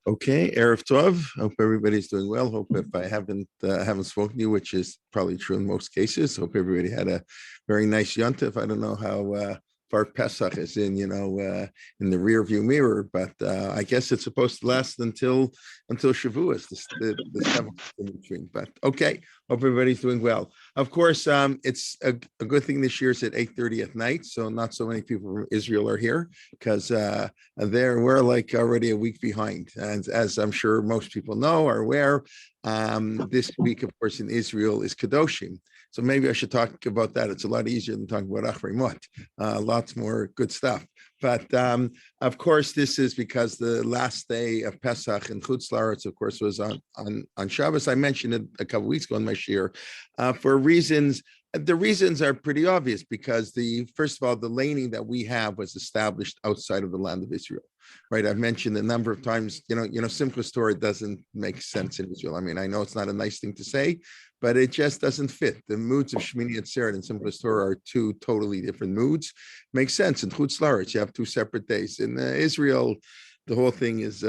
Okay, Erev Tov. Hope everybody's doing well. Hope if I haven't spoken to you, which is probably true in most cases. Hope everybody had a very nice yontif. I don't know how far Pesach is in the rear view mirror, but I guess it's supposed to last until Shavua, the seventh in between. But okay, hope everybody's doing well. Of course, it's a good thing this year is at 8:30 at night, so not so many people from Israel are here because we're like already a week behind. And as I'm sure most people know or aware, this week, of course, in Israel is Kedoshim. So maybe I should talk about that. It's a lot easier than talking about Achrimot. Lots more good stuff. But of course, this is because the last day of Pesach in Chutz La'aretz, of course, was on Shabbos. I mentioned it a couple of weeks ago in my shir for reasons. The reasons are pretty obvious because first of all, the laning that we have was established outside of the land of Israel, right? I've mentioned a number of times, Simchas Torah doesn't make sense in Israel. I mean, I know it's not a nice thing to say, but it just doesn't fit. The moods of Shmini Atzeret and Simchas Torah are two totally different moods. Makes sense. In Chutz La'aretz, you have two separate days. In Israel, the whole thing is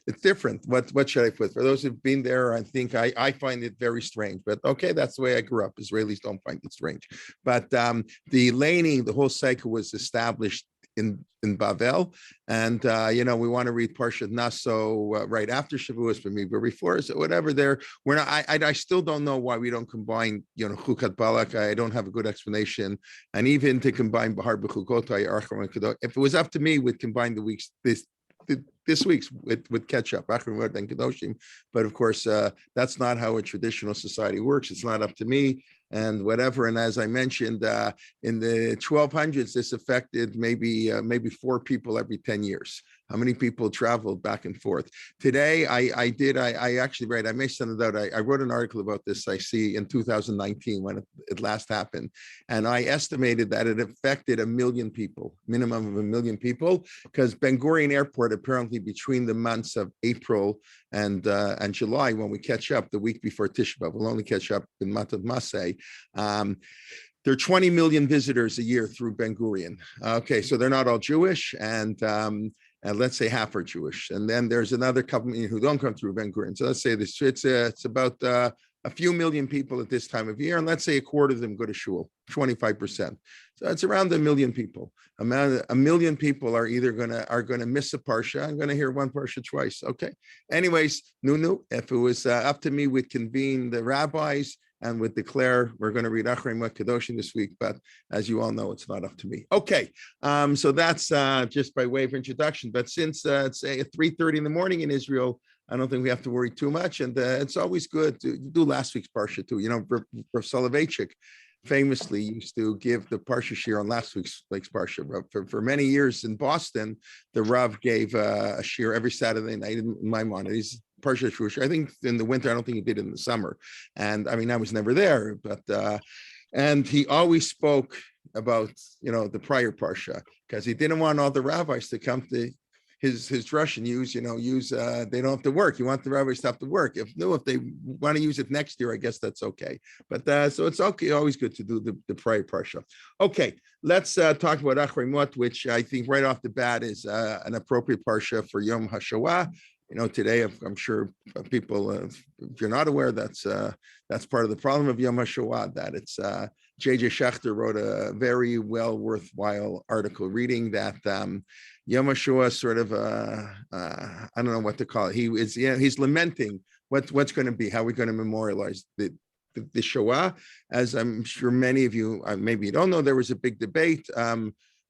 it's different. What should I put? For those who've been there, I think I find it very strange. But okay, that's the way I grew up. Israelis don't find it strange. But the laning, the whole cycle was established in Bavel, and we want to read Parshat Naso right after Shavuos for me, but before, so whatever. We're not. I still don't know why we don't combine Chukat Balak. I don't have a good explanation, and even to combine Bahar B'Chukotai, Archon and Kedot. If it was up to me, we'd combine the weeks this week's with ketchup, Achrimot and Kedoshim. But of course, that's not how a traditional society works. It's not up to me and whatever. And as I mentioned, in the 1200s, this affected maybe 4 people every 10 years. How many people traveled back and forth? Today, I actually read, I may send it out. I wrote an article about this, I see, in 2019 when it last happened. And I estimated that it affected 1 million people, minimum of 1 million people, because Ben Gurion Airport, apparently between the months of April and July, when we catch up the week before Tisha B'Av, we'll only catch up in Matad Maseh. There are 20 million visitors a year through Ben Gurion. Okay, so they're not all Jewish, and let's say half are Jewish, and then there's another couple million who don't come through Ben Gurion. So let's say this, it's about a few million people at this time of year, and let's say a quarter of them go to shul, 25%. So it's around 1 million people. A million people are either gonna miss a parsha. I'm gonna hear one parsha twice. Okay. Anyways, if it was up to me, we'd convene the rabbis and would declare we're going to read Achrimot Kedoshim this week, but as you all know, it's not up to me. Okay, so that's just by way of introduction. But since it's 3:30 in the morning in Israel, I don't think we have to worry too much. And it's always good to do last week's parsha too. Rav Soloveitchik famously used to give the parsha shir on last week's parsha. For many years in Boston, the Rav gave a shir every Saturday night in Maimonides. He's Parshat Shavua. I think in the winter, I don't think he did it in the summer. And I mean, I was never there, but and he always spoke about the prior parsha because he didn't want all the rabbis to come to his drush and use they don't have to work. You want the rabbis to have to work. If they want to use it next year, I guess that's okay. But so it's okay, always good to do the prior parsha. Okay, let's talk about Achrimot, which I think right off the bat is an appropriate parsha for Yom HaShoah. Today, I'm sure people, if you're not aware, that's part of the problem of Yom HaShoah, that it's J.J. Schechter wrote a very worthwhile article reading that Yom HaShoah is sort of I don't know what to call it. He's lamenting what's going to be, how we're going to memorialize the Shoah. As I'm sure many of you maybe you don't know, there was a big debate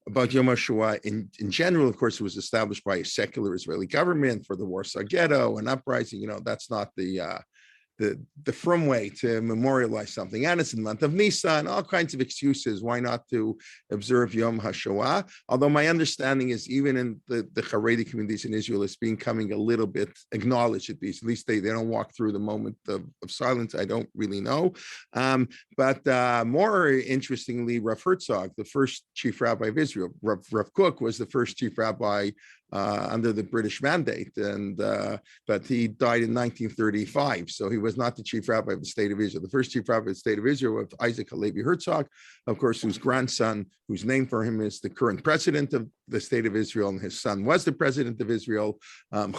about Yom HaShoah in general. Of course, it was established by a secular Israeli government for the Warsaw Ghetto and uprising. That's not the frum way to memorialize something. And it's in the month of Nisan, all kinds of excuses why not to observe Yom HaShoah. Although my understanding is even in the Haredi communities in Israel, it's becoming a little bit acknowledged at least they don't walk through the moment of silence. I don't really know. But more interestingly, Rav Herzog, the first chief rabbi of Israel, Rav Kook was the first chief rabbi under the British mandate, but he died in 1935, so he was not the chief rabbi of the state of Israel. The first chief rabbi of the state of Israel was Isaac Halevi Herzog, of course, whose grandson, whose name for him is the current president of the state of Israel, and his son was the president of Israel,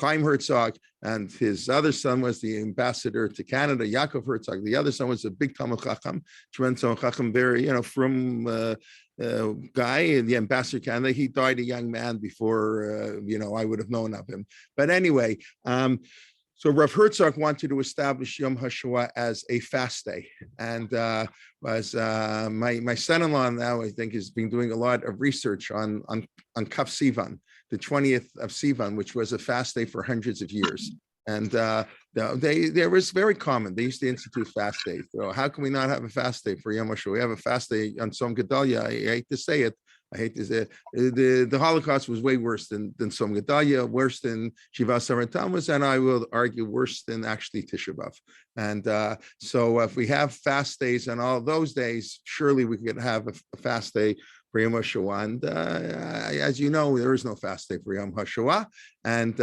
Chaim Herzog, and his other son was the ambassador to Canada, Yaakov Herzog. The other son was a big Talmud Chacham, tremendous Talmud Chacham, very, from guy, and the ambassador to Canada. He died a young man before, I would have known of him. But anyway, so Rav Herzog wanted to establish Yom HaShoah as a fast day. And was my son-in-law now, I think, has been doing a lot of research on Kaf Sivan, the 20th of Sivan, which was a fast day for hundreds of years. And they was very common. They used to institute fast days. So how can we not have a fast day for Yom HaShoah? We have a fast day on Tzom Gedalia. I hate to say it. I hate to say it. The Holocaust was way worse than Tzom Gedalia, worse than Shiva Sar Tammuz, and I will argue worse than actually Tisha B'Av. And so if we have fast days on all those days, surely we could have a fast day for Yom HaShoah. And as you know, there is no fast day for Yom HaShoah. And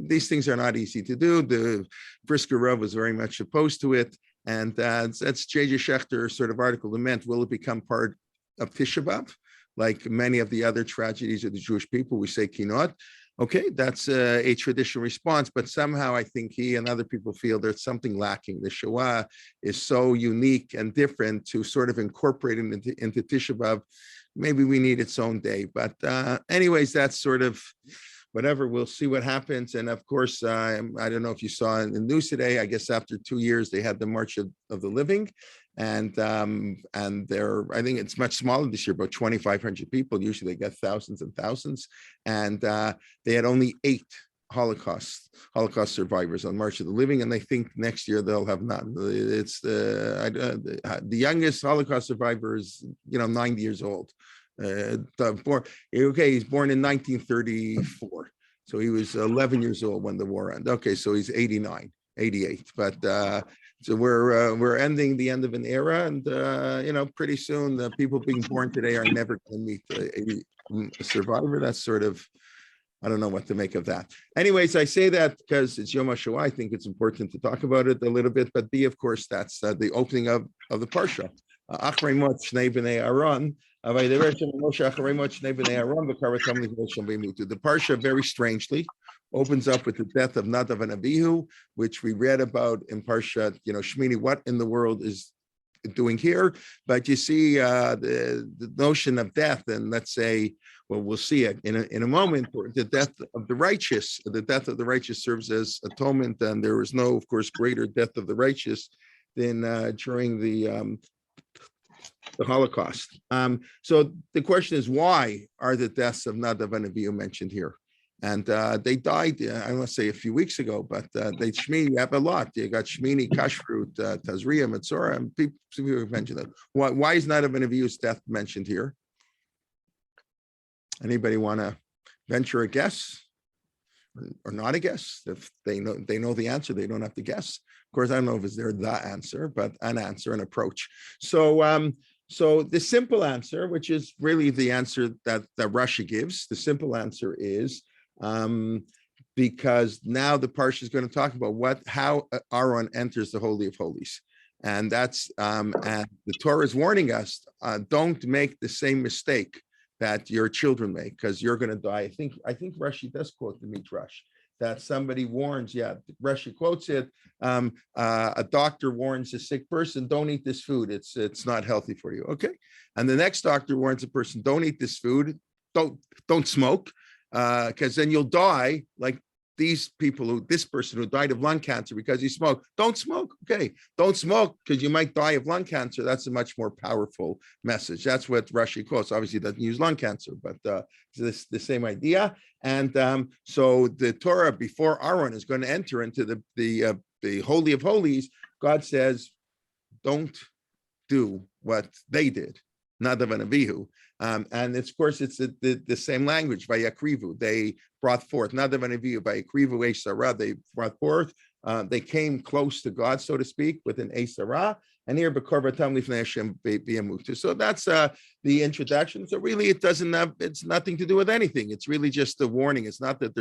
these things are not easy to do. The Brisker Rav was very much opposed to it. And that's J.J. Schechter's sort of article that meant, will it become part of Tisha B'Av? Like many of the other tragedies of the Jewish people, we say kinot. Okay, that's a traditional response, but somehow I think he and other people feel there's something lacking. The Shoah is so unique and different to sort of incorporate it into Tisha B'Av. Maybe we need its own day. But anyways, that's sort of whatever. We'll see what happens. And of course, I don't know if you saw in the news today, I guess after 2 years, they had the March of the Living. And I think it's much smaller this year, about 2,500 people. Usually they get thousands and thousands. And they had only 8 Holocaust survivors on March of the Living, and they think next year they'll have none. It's the youngest Holocaust survivor is 90 years old. He's born in 1934, so he was 11 years old when the war ended. Okay, so he's 89, 88, but so we're ending the end of an era, and pretty soon the people being born today are never going to meet a survivor. That's sort of, I don't know what to make of that. Anyways, I say that because it's Yom HaShoah. I think it's important to talk about it a little bit, but B, of course, that's the opening of the Parsha. Achrei Mot Shnei Bnei Aaron. The Parsha, very strangely, opens up with the death of Nadav and Abihu, which we read about in Parshat, Shmini. What in the world is doing here? But you see the notion of death, and let's say, well, we'll see it in a moment. The death of the righteous serves as atonement, and there is no, of course, greater death of the righteous than during the Holocaust. So the question is, why are the deaths of Nadav and Abihu mentioned here? And they died, I want to say a few weeks ago, but they Shmini have a lot. You got Shmini, Kashrut, Tazria, Metzora, and people have mentioned that. Why is Nadav and Abihu's death mentioned here? Anybody want to venture a guess, or not a guess? If they know the answer, they don't have to guess. Of course, I don't know if it's the answer, but an answer, an approach. So, so the simple answer, which is really the answer that Rashi gives, the simple answer is because now the Parsha is going to talk about how Aaron enters the Holy of Holies. And that's and the Torah is warning us, don't make the same mistake that your children make, because you're going to die. I think Rashi does quote the Midrash, that somebody warns, Rashi quotes it, a doctor warns a sick person, don't eat this food, it's not healthy for you. Okay. And the next doctor warns a person, don't eat this food, don't smoke, because then you'll die like this person who died of lung cancer because he smoked. Don't smoke. Okay. Don't smoke because you might die of lung cancer. That's a much more powerful message. That's what Rashi quotes. Obviously, it doesn't use lung cancer, but it's the same idea. And so the Torah, before Aaron is going to enter into the Holy of Holies, God says, don't do what they did, Nadav and Abihu. And of course, it's the same language, Vayakrivu. They brought forth, Nadav and Abihu, Vayakrivu Esh Sarah, they brought forth, they came close to God, so to speak, with an Esh Sarah. and here B'korbatam Lifnei Hashem B'yamutu. So that's the introduction. So really, it's nothing to do with anything. It's really just a warning. It's not that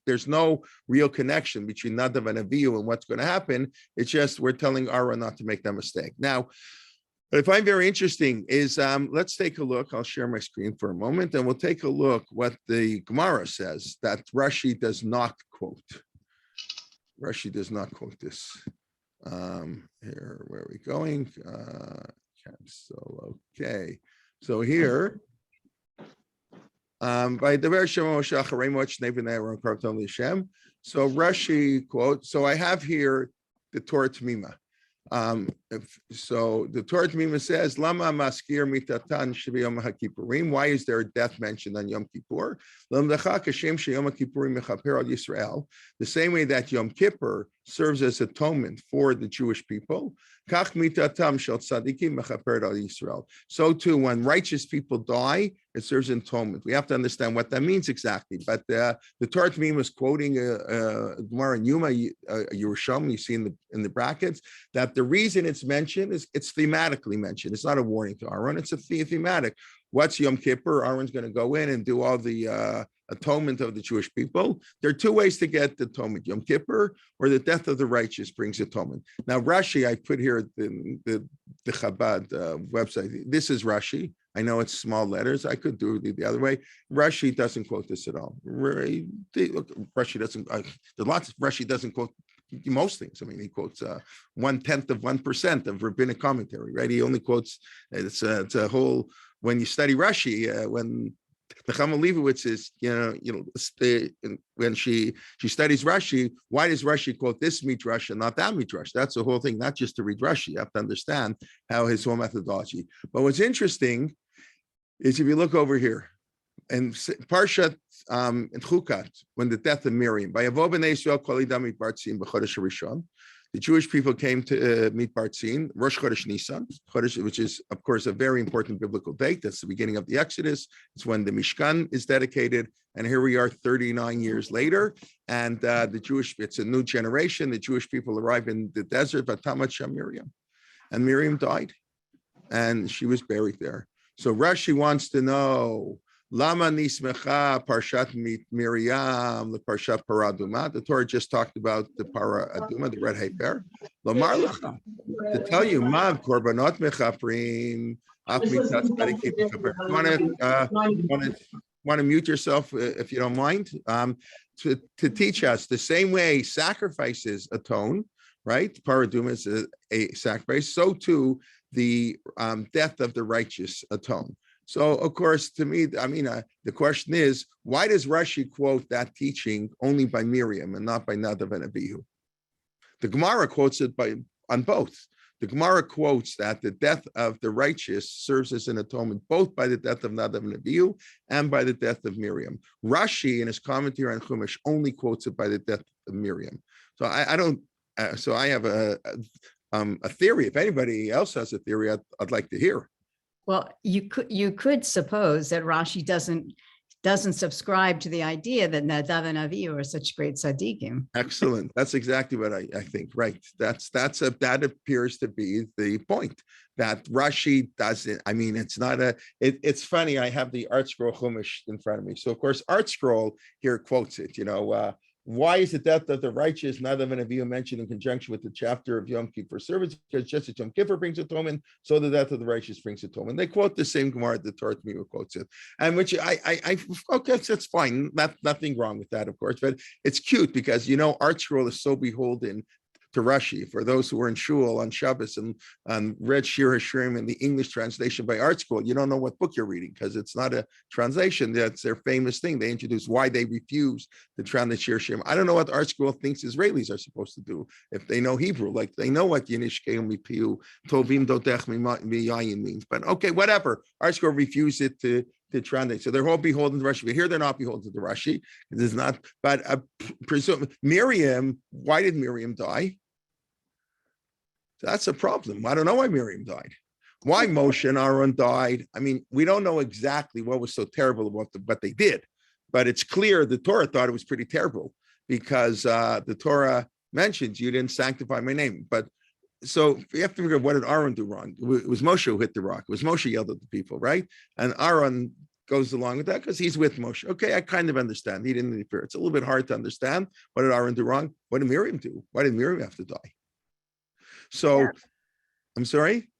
there's no real connection between Nadav and Avihu and what's going to happen. It's just we're telling Aaron not to make that mistake. Now, what I find very interesting is let's take a look. I'll share my screen for a moment, and we'll take a look what the Gemara says that Rashi does not quote. Rashi does not quote this. Here, where are we going? Cancel. Okay. So here, by the so Rashi quote. So I have here the Torah Tamima. So the Torah Tamima says, "Lama maskir mitatan shviyom haKippurim." Why is there a death mentioned on Yom Kippur? The same way that Yom Kippur serves as atonement for the Jewish people. So too, when righteous people die, it serves atonement. We have to understand what that means exactly. But the Torah Tamima is quoting Gemara and Yuma Yerushalmi. You see in the brackets that the reason it's mentioned is it's thematically mentioned. It's not a warning to Aaron. It's a thematic. What's Yom Kippur? Aaron's going to go in and do all the atonement of the Jewish people. There are two ways to get the atonement: Yom Kippur or the death of the righteous brings atonement. Now, Rashi, I put here the Chabad website. This is Rashi. I know it's small letters. I could do it the other way. Rashi doesn't quote this at all. Rashi doesn't. Rashi doesn't quote most things. I mean, he quotes 1/10 of 1% of rabbinic commentary. Right? He only quotes. It's a whole. When you study Rashi, when Nechama Leibowitz is, when she studies Rashi, why does Rashi quote this midrash and not that midrash? That's the whole thing, not just to read Rashi. You have to understand how his whole methodology. But what's interesting is if you look over here, and Parshat in Chukat, when the death of Miriam, by Yavo b'nei Yisrael kol idam mitbartzin b'chodesh harishon, the Jewish people came to meet Bartzin, Rosh Chodesh Nisan, which is, of course, a very important biblical date. That's the beginning of the Exodus. It's when the Mishkan is dedicated. And here we are 39 years later. And it's a new generation. The Jewish people arrive in the desert, Vatamat Sham Miriam. And Miriam died. And she was buried there. So Rashi wants to know, Lama nismecha parshat Miriam, the parshat paraduma. The Torah just talked about the paraduma, the red heifer. Lomar lecha, to tell you, mav korbanot mechaprim. Want to mute yourself if you don't mind? To teach us the same way sacrifices atone, right? Paraduma is a sacrifice. So too the death of the righteous atone. So, of course, to me, the question is, why does Rashi quote that teaching only by Miriam and not by Nadav and Abihu? The Gemara quotes it on both. The Gemara quotes that the death of the righteous serves as an atonement, both by the death of Nadav and Abihu and by the death of Miriam. Rashi, in his commentary on Chumash, only quotes it by the death of Miriam. So I don't. So I have a theory. If anybody else has a theory, I'd like to hear. Well, you could suppose that Rashi doesn't subscribe to the idea that Nadav and Avihu are such great tzaddikim. Excellent. That's exactly what I think. Right. That appears to be the point, that Rashi doesn't. I mean, it's not it's funny. I have the Art Scroll Chumash in front of me. So of course, Art Scroll here quotes it. Why is the death of the righteous Nadav and Avihu mentioned in conjunction with the chapter of Yom Kippur service? Because just as Yom Kippur brings atonement, so the death of the righteous brings atonement. They quote the same Gemara the Torah Tamima quotes it, and which I okay, that's fine. Nothing wrong with that, of course. But it's cute because Art Scroll is so beholden to Rashi. For those who were in shul on Shabbos and read Shir Hashirim in the English translation by Art Scroll, you don't know what book you're reading because it's not a translation. That's their famous thing. They introduce why they refuse to translate Shir Hashirim. I don't know what Art Scroll thinks Israelis are supposed to do if they know Hebrew. Like they know what Yinishkei Mipiu Tovim Dotech Miyayin means. But okay, whatever. Art Scroll refused it to translate. So they're all beholden to Rashi. But here they're not beholden to Rashi. It is not. But presume Miriam. Why did Miriam die? That's a problem. I don't know why Miriam died. Why Moshe and Aaron died. I mean, we don't know exactly what was so terrible about what they did, but it's clear the Torah thought it was pretty terrible because the Torah mentions you didn't sanctify my name. But so you have to figure out, what did Aaron do wrong? It was Moshe who hit the rock. It was Moshe yelled at the people, right? And Aaron goes along with that because he's with Moshe. Okay, I kind of understand. He didn't interfere. It's a little bit hard to understand. What did Aaron do wrong? What did Miriam do? Why did Miriam have to die? So, Yeah. I'm sorry?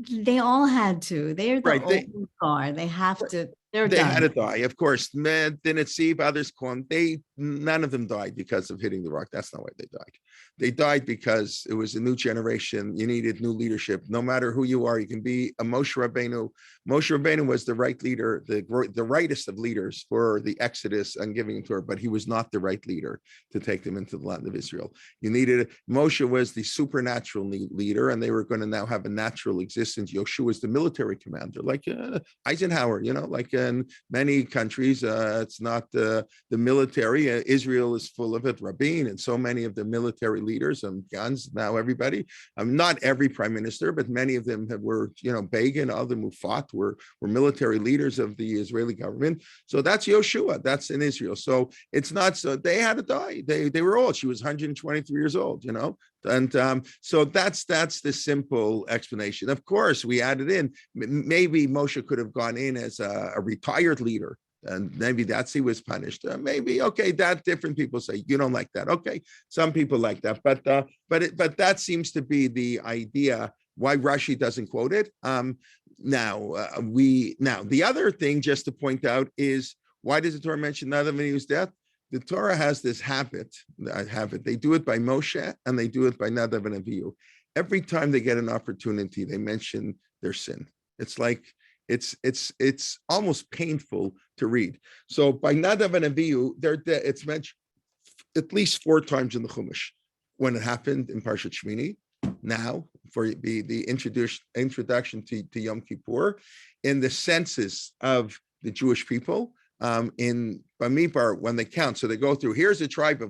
They all had to. They're the Right. old guard. They have to. They're They done. had to die, of course. Didn't see others call them. None of them died because of hitting the rock. That's not why they died. They died because it was a new generation. You needed new leadership. No matter who you are, you can be a Moshe Rabbeinu. Moshe Rabbeinu was the right leader, the rightest of leaders for the Exodus and giving Torah, but he was not the right leader to take them into the land of Israel. You needed Moshe was the supernatural leader, and they were going to now have a natural existence. Yoshua was the military commander, like Eisenhower, like in many countries, it's not the military. Israel is full of it. Rabin and so many of the military leaders and Gans, now everybody. Not every prime minister, but many of them were, Begin, other Mufat were military leaders of the Israeli government. So that's Yoshua. That's in Israel. So it's not so they had to die. They were old. She was 123 years old, And so that's the simple explanation. Of course, we added in, maybe Moshe could have gone in as a retired leader, and maybe that's he was punished. Maybe, okay, that different people say you don't like that. Okay, some people like that, but that seems to be the idea why Rashi doesn't quote it. Now the other thing just to point out is, why does the Torah mention Nadav and Avihu's death? The Torah has this habit. They do it by Moshe and they do it by Nadav and Avihu. Every time they get an opportunity, they mention their sin. It's like it's almost painful to read. So by Nadav and Avihu, it's mentioned at least 4 times in the Chumash. When it happened in Parshat Shmini, now for the introduction to Yom Kippur, in the census of the Jewish people, in Bamidbar, when they count, so they go through, here's the tribe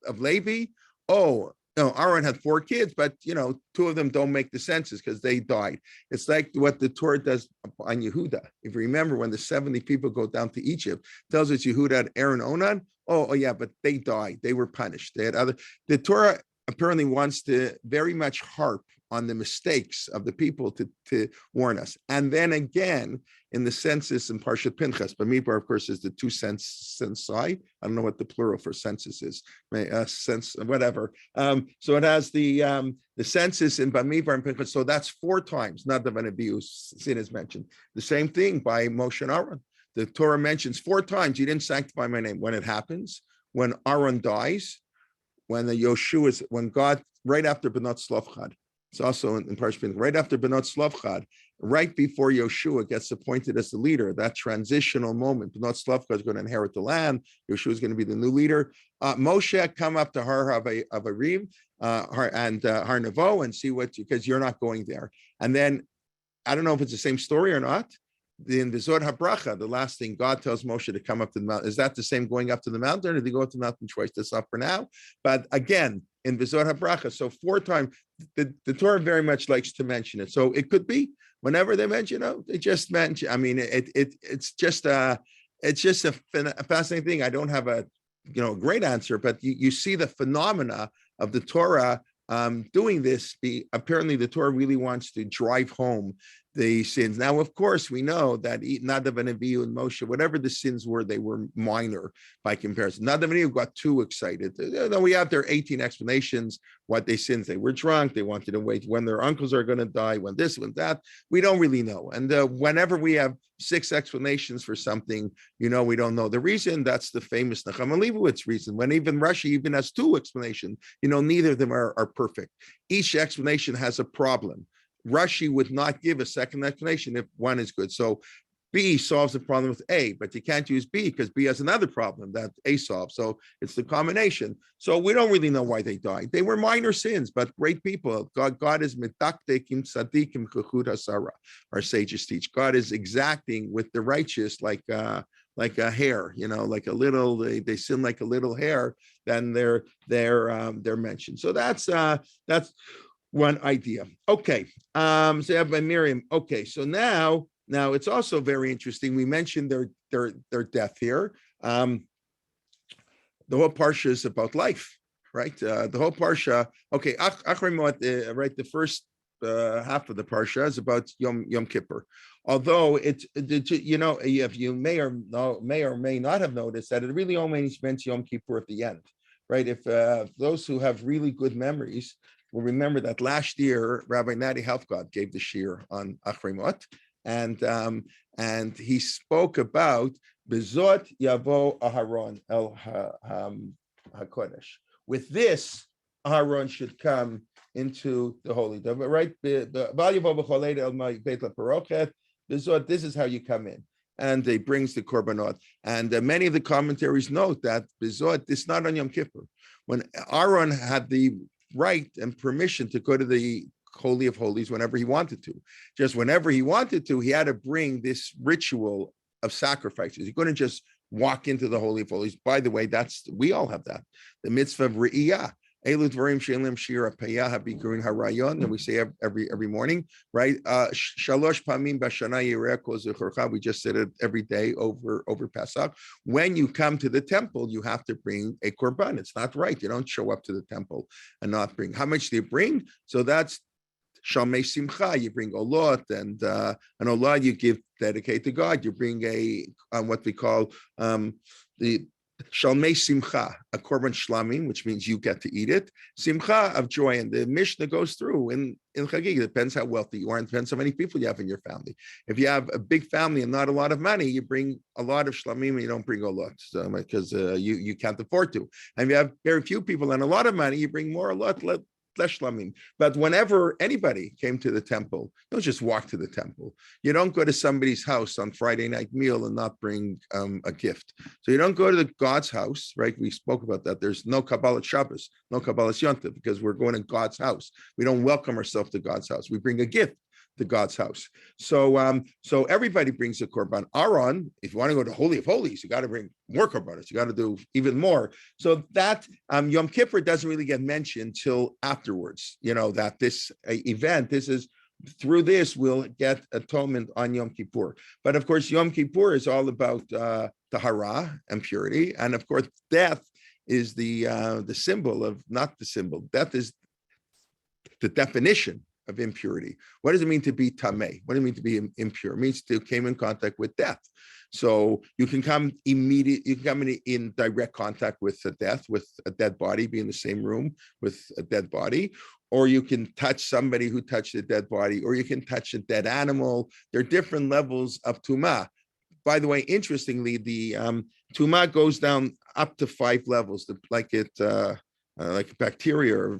of Levi. Oh, no, Aaron had 4 kids, but 2 of them don't make the census because they died. It's like what the Torah does on Yehuda. If you remember, when the 70 people go down to Egypt, it tells us Yehuda had Aaron Onan. Oh yeah, but they died. They were punished. They had the Torah apparently wants to very much harp on the mistakes of the people to warn us. And then again, in the census in Parshat Pinchas, Bamidbar, of course, is the 2 censi. I don't know what the plural for census is. Sense, whatever. So it has the census in Bamidbar and Pinchas. So that's 4 times. Nadav and Avihu's sin is mentioned. The same thing by Moshe and Aaron. The Torah mentions 4 times, you didn't sanctify my name. When it happens, when Aaron dies, when when God, right after Benot Slavchad, it's also in Parshat Pinchas, right after Benot Slavchad, right before Yoshua gets appointed as the leader, that transitional moment, Benot Slavchad is going to inherit the land, Yoshua is going to be the new leader. Moshe, come up to Har Havarim and Har Nevo and see because you're not going there. And then, I don't know if it's the same story or not, in the Zod HaBracha, the last thing God tells Moshe to come up to the mountain. Is that the same going up to the mountain, or did he go up to the mountain twice? That's not for now. But again, in the Zod HaBracha, so 4 times, the Torah very much likes to mention it. So it could be whenever they mention it, they just mention. I mean, it's just a fascinating thing. I don't have a great answer, but you see the phenomena of the Torah doing this. Apparently, the Torah really wants to drive home the sins. Now, of course, we know that Nadav and Avihu and Moshe, whatever the sins were, they were minor by comparison. Nadav and Avihu got too excited. We have their 18 explanations what they sinned. They were drunk. They wanted to wait when their uncles are going to die, when this, when that. We don't really know. And whenever we have 6 explanations for something, we don't know the reason. That's the famous Nachman Leibowitz reason. When even Rashi even has 2 explanations, neither of them are perfect. Each explanation has a problem. Rashi would not give a second explanation if one is good. So B solves the problem with A, but you can't use B because B has another problem that A solves. So it's the combination. So we don't really know why they died. They were minor sins, but great people. God is medaktekim tzadikim chachud hasara. Our sages teach. God is exacting with the righteous like a hair, like a little. They sin like a little hair. Then they're mentioned. So that's one idea. Okay. So you have by Miriam. Okay. So now it's also very interesting. We mentioned their death here. The whole parsha is about life, right? The whole parsha. Okay, Achrei Moed, right? The first half of the parsha is about Yom Kippur. Although if you may or may not have noticed that it really only meant Yom Kippur at the end, right? If those who have really good memories will remember that last year Rabbi Nadi Helfgott gave the shir on Achrei Moed, and he spoke about Bezot Yavo Aharon El HaKodesh. With this, Aharon should come into the holy, right? This is how you come in, and he brings the korbanot. And many of the commentaries note that Bezot, this is not on Yom Kippur, when Aaron had the right and permission to go to the Holy of Holies whenever he wanted to. Just whenever he wanted to, he had to bring this ritual of sacrifices. He couldn't just walk into the Holy of Holies. By the way, we all have that. The mitzvah of Re'iyah. And we say every morning, right? We just said it every day over Pesach. When you come to the temple, you have to bring a korban. It's not right. You don't show up to the temple and not bring. How much do you bring? So that's Shalmei Simcha. You bring olot, and an olot you dedicate to God. You bring what we call the Shalmei Simcha, a korban shlamim, which means you get to eat it. Simcha of joy, and the Mishnah goes through in Chagig. It depends how wealthy you are, and depends how many people you have in your family. If you have a big family and not a lot of money, you bring a lot of shlamim, and you don't bring a lot, because you can't afford to. And if you have very few people and a lot of money, you bring more, a lot less shlamim. But whenever anybody came to the temple, don't just walk to the temple. You don't go to somebody's house on Friday night meal and not bring a gift. So you don't go to God's house, right? We spoke about that. There's no Kabbalah Shabbos, no Kabbalah Yontif, because we're going to God's house. We don't welcome ourselves to God's house. We bring a gift to God's house. So everybody brings a korban. Aaron, if you want to go to Holy of Holies, you got to bring more korbanos. You got to do even more. So that Yom Kippur doesn't really get mentioned till afterwards. That this event, through this we'll get atonement on Yom Kippur. But of course, Yom Kippur is all about tahara and purity, and of course, death is the symbol of, not the symbol. Death is the definition of impurity. What does it mean to be tameh? What does it mean to be impure? It means to come in contact with death. So you can come in direct contact with a dead body, be in the same room with a dead body, or you can touch somebody who touched a dead body, or you can touch a dead animal. There are different levels of tumah. By the way, interestingly, the tumah goes down up to 5 levels, like bacteria or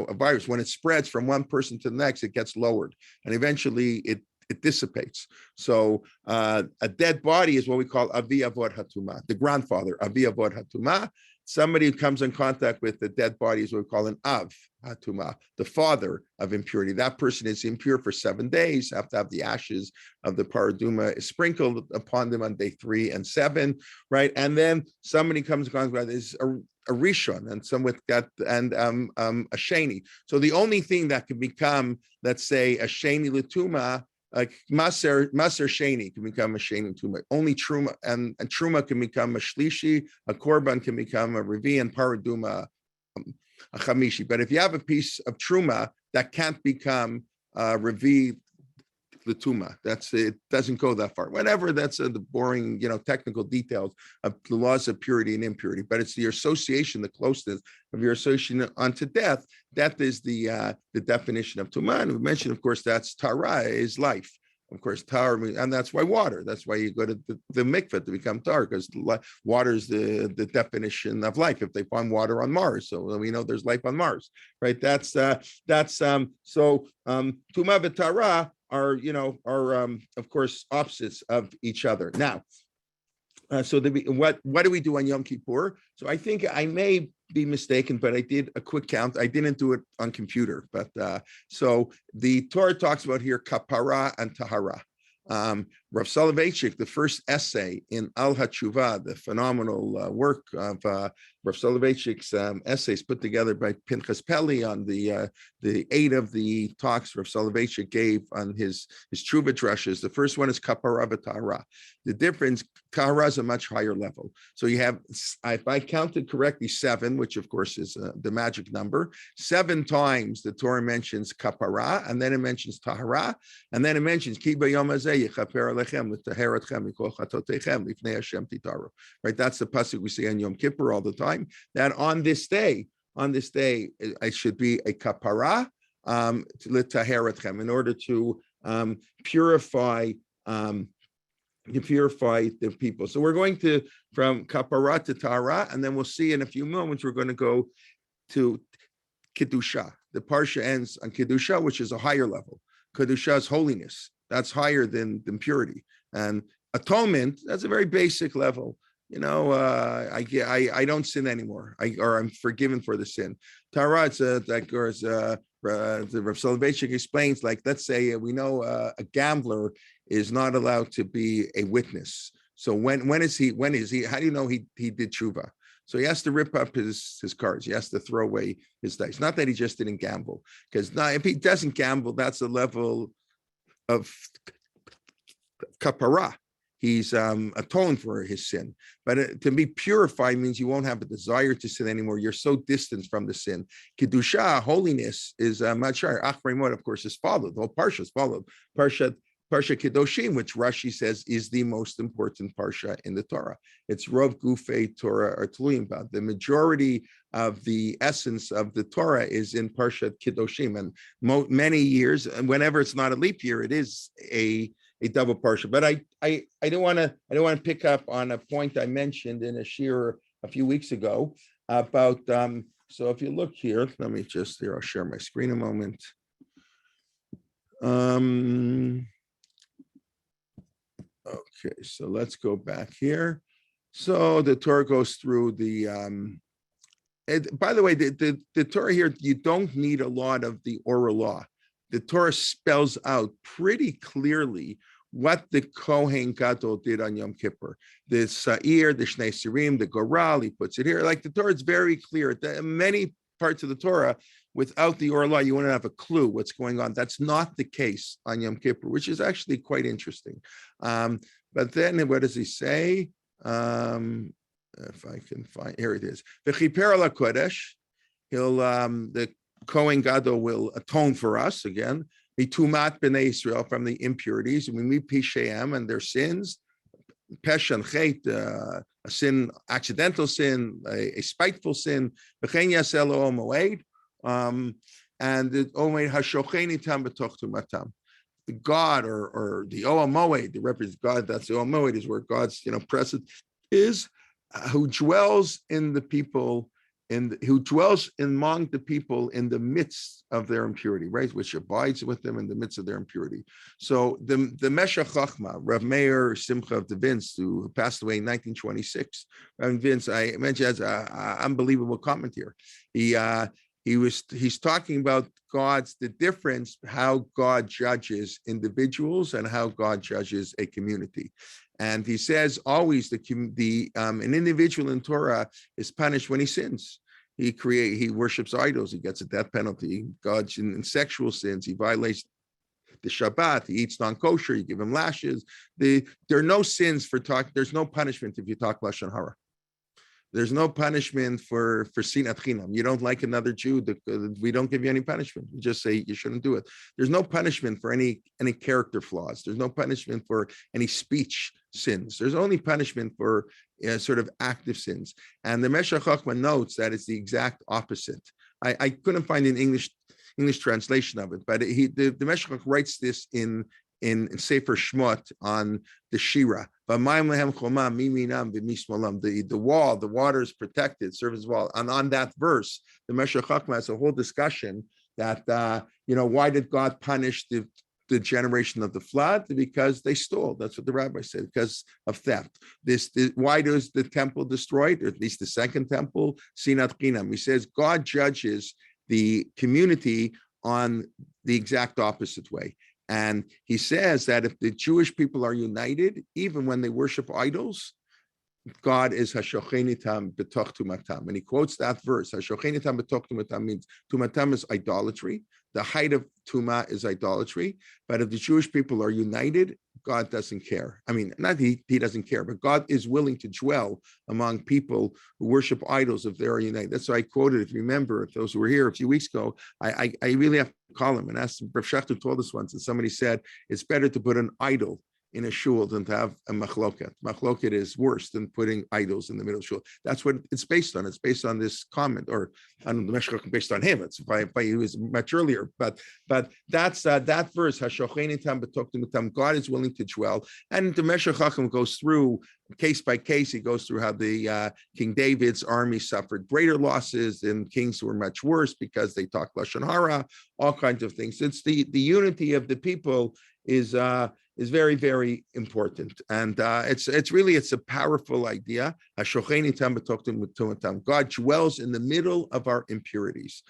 a virus. When it spreads from one person to the next, it gets lowered, and eventually it dissipates. So a dead body is what we call avi avod hatumah, the grandfather, avi avod hatumah. Somebody who comes in contact with the dead body is what we call an av hatumah, the father of impurity. That person is impure for 7 days, have to have the ashes of the paraduma sprinkled upon them on day 3 and 7, right? And then somebody comes in contact with a rishon, and some with that, and a sheni. So the only thing that can become, let's say, a sheni l'tuma, like maser sheni can become a sheni l'tuma. Only truma, and truma can become a shlishi, a korban can become a revi, and paraduma a chamishi. But if you have a piece of truma that can't become revi l'tuma, it doesn't go that far. Whatever, that's the boring, technical details of the laws of purity and impurity. But it's the association, the closeness of your association unto death. That is the definition of tumah. And we mentioned, of course, that's Torah is life. Of course, tar, and that's why water. That's why you go to the mikveh to become tar, because water is the definition of life. If they find water on Mars, so we know there's life on Mars, right? That's tumah v'tara are of course opposites of each other. Now, what do we do on Yom Kippur? So I think I may be mistaken, but I did a quick count. I didn't do it on computer, but so the Torah talks about here kapara and tahara. Rav Soloveitchik, the first essay in Al HaTshuva, the phenomenal work of Rav Soloveitchik's essays put together by Pinchas Peli on the 8 of the talks Rav Soloveitchik gave on his Tshuva drushes. The first one is Kapara v'Tahara. The difference, Tahara is a much higher level. So you have, if I counted correctly, 7, which of course is the magic number. 7 times the Torah mentions Kapara, and then it mentions Tahara, and then it mentions Ki b'yom hazeh yechaper alechem l'taharatchem mikol chatotechem lifnei Hashem titaru. Right, that's the pasuk we say on Yom Kippur all the time. That on this day, it should be a kapara l'taharatchem in order to purify the people. So we're going to from kapara to tahara, and then we'll see in a few moments we're going to go to kedusha. The parsha ends on kedusha, which is a higher level. Kedusha is holiness. That's higher than purity. And atonement, that's a very basic level. You know, I don't sin anymore, or I'm forgiven for the sin. Tahara, it's like, or the Rav Soloveitchik explains, like, let's say we know a gambler is not allowed to be a witness. So when is he? How do you know he did tshuva? So he has to rip up his cards. He has to throw away his dice. Not that he just didn't gamble, because if he doesn't gamble, that's a level of kapara. He's atoned for his sin. But to be purified means you won't have a desire to sin anymore. You're so distant from the sin. Kedusha, holiness, is much higher. Achrei, of course, is followed. The whole parsha is followed. Parsha Kedoshim, which Rashi says is the most important parsha in the Torah. It's Rov Gufei Torah or Tluyim Ba. The majority of the essence of the Torah is in Parshat Kedoshim, and many years, and whenever it's not a leap year, it is a double parsha. But I don't want to pick up on a point I mentioned in a shir a few weeks ago about. So if you look here, let me just I'll share my screen a moment. Okay, so let's go back here. So the Torah goes through the. By the way, the Torah here, you don't need a lot of the oral law. The Torah spells out pretty clearly what the Kohen Gadol did on Yom Kippur. The Sa'ir, the Shnei Sirim, the Goral, he puts it here. Like the Torah is very clear. Many parts of the Torah, without the oral law, you wouldn't have a clue what's going on. That's not the case on Yom Kippur, which is actually quite interesting. But then what does he say? If I can find, here it is. V'chiper ala kodesh, the Kohen Gadol will atone for us again. Mitumat b'nei Israel, from the impurities. We meet Pisheim and their sins. Pesh and Chet, a sin, accidental sin, a spiteful sin. V'chein yaseh lo moed. And the Omed Hashocheni Tam B'toch Tumatam. The God or the Oel Moed, the represents God. That's the Oel Moed, is where God's presence is, who dwells in the people, who dwells among the people in the midst of their impurity, right? Which abides with them in the midst of their impurity. So the Meshach Chachma, Rav Meir Simcha of the Vince, who passed away in 1926. Rav Vince, I mentioned, has an unbelievable comment here. He's talking about the difference, how God judges individuals and how God judges a community. And he says always an individual in Torah is punished when he sins. He worships idols, he gets a death penalty. God's in sexual sins, he violates the Shabbat, he eats non-kosher, you give him lashes. There are no sins for talk. There's no punishment if you talk Lashon Hara. There's no punishment for sinat chinam. You don't like another Jew, we don't give you any punishment. We just say you shouldn't do it. There's no punishment for any character flaws. There's no punishment for any speech sins. There's only punishment for sort of active sins. And the Meshach Chochmah notes that it's the exact opposite. I couldn't find an English translation of it, but the Meshach Chochmah writes this in Sefer Shmot on the Shira. The wall, the water is protected, serves as wall. And on that verse, the Meshach Chochmah has a whole discussion that, why did God punish the generation of the flood? Because they stole. That's what the rabbi said, because of theft. Why was the temple destroyed, or at least the second temple? Sinat Chinam. He says God judges the community on the exact opposite way. And he says that if the Jewish people are united, even when they worship idols, God is Hashochenitam betoch tumatam. And he quotes that verse. Hashochenitam betoch tumatam means tumatam is idolatry. The height of tuma is idolatry. But if the Jewish people are united, God doesn't care. I mean, not he doesn't care, but God is willing to dwell among people who worship idols if they are united. That's why I quoted, if you remember, if those who were here a few weeks ago, I really have to call him and ask him. Rav Schachter told us once, and somebody said, it's better to put an idol in a shul than to have a machloket. Machloket is worse than putting idols in the middle of shul. That's what it's based on. It's based on this comment, or I don't know, the Meshach based on him. It's by he was much earlier, but that's that verse. God is willing to dwell, and the Meshach goes through case by case. He goes through how the King David's army suffered greater losses and kings who were much worse because they talked lashon hara, all kinds of things. It's the unity of the people is very, very important. And it's a powerful idea. God dwells in the middle of our impurities,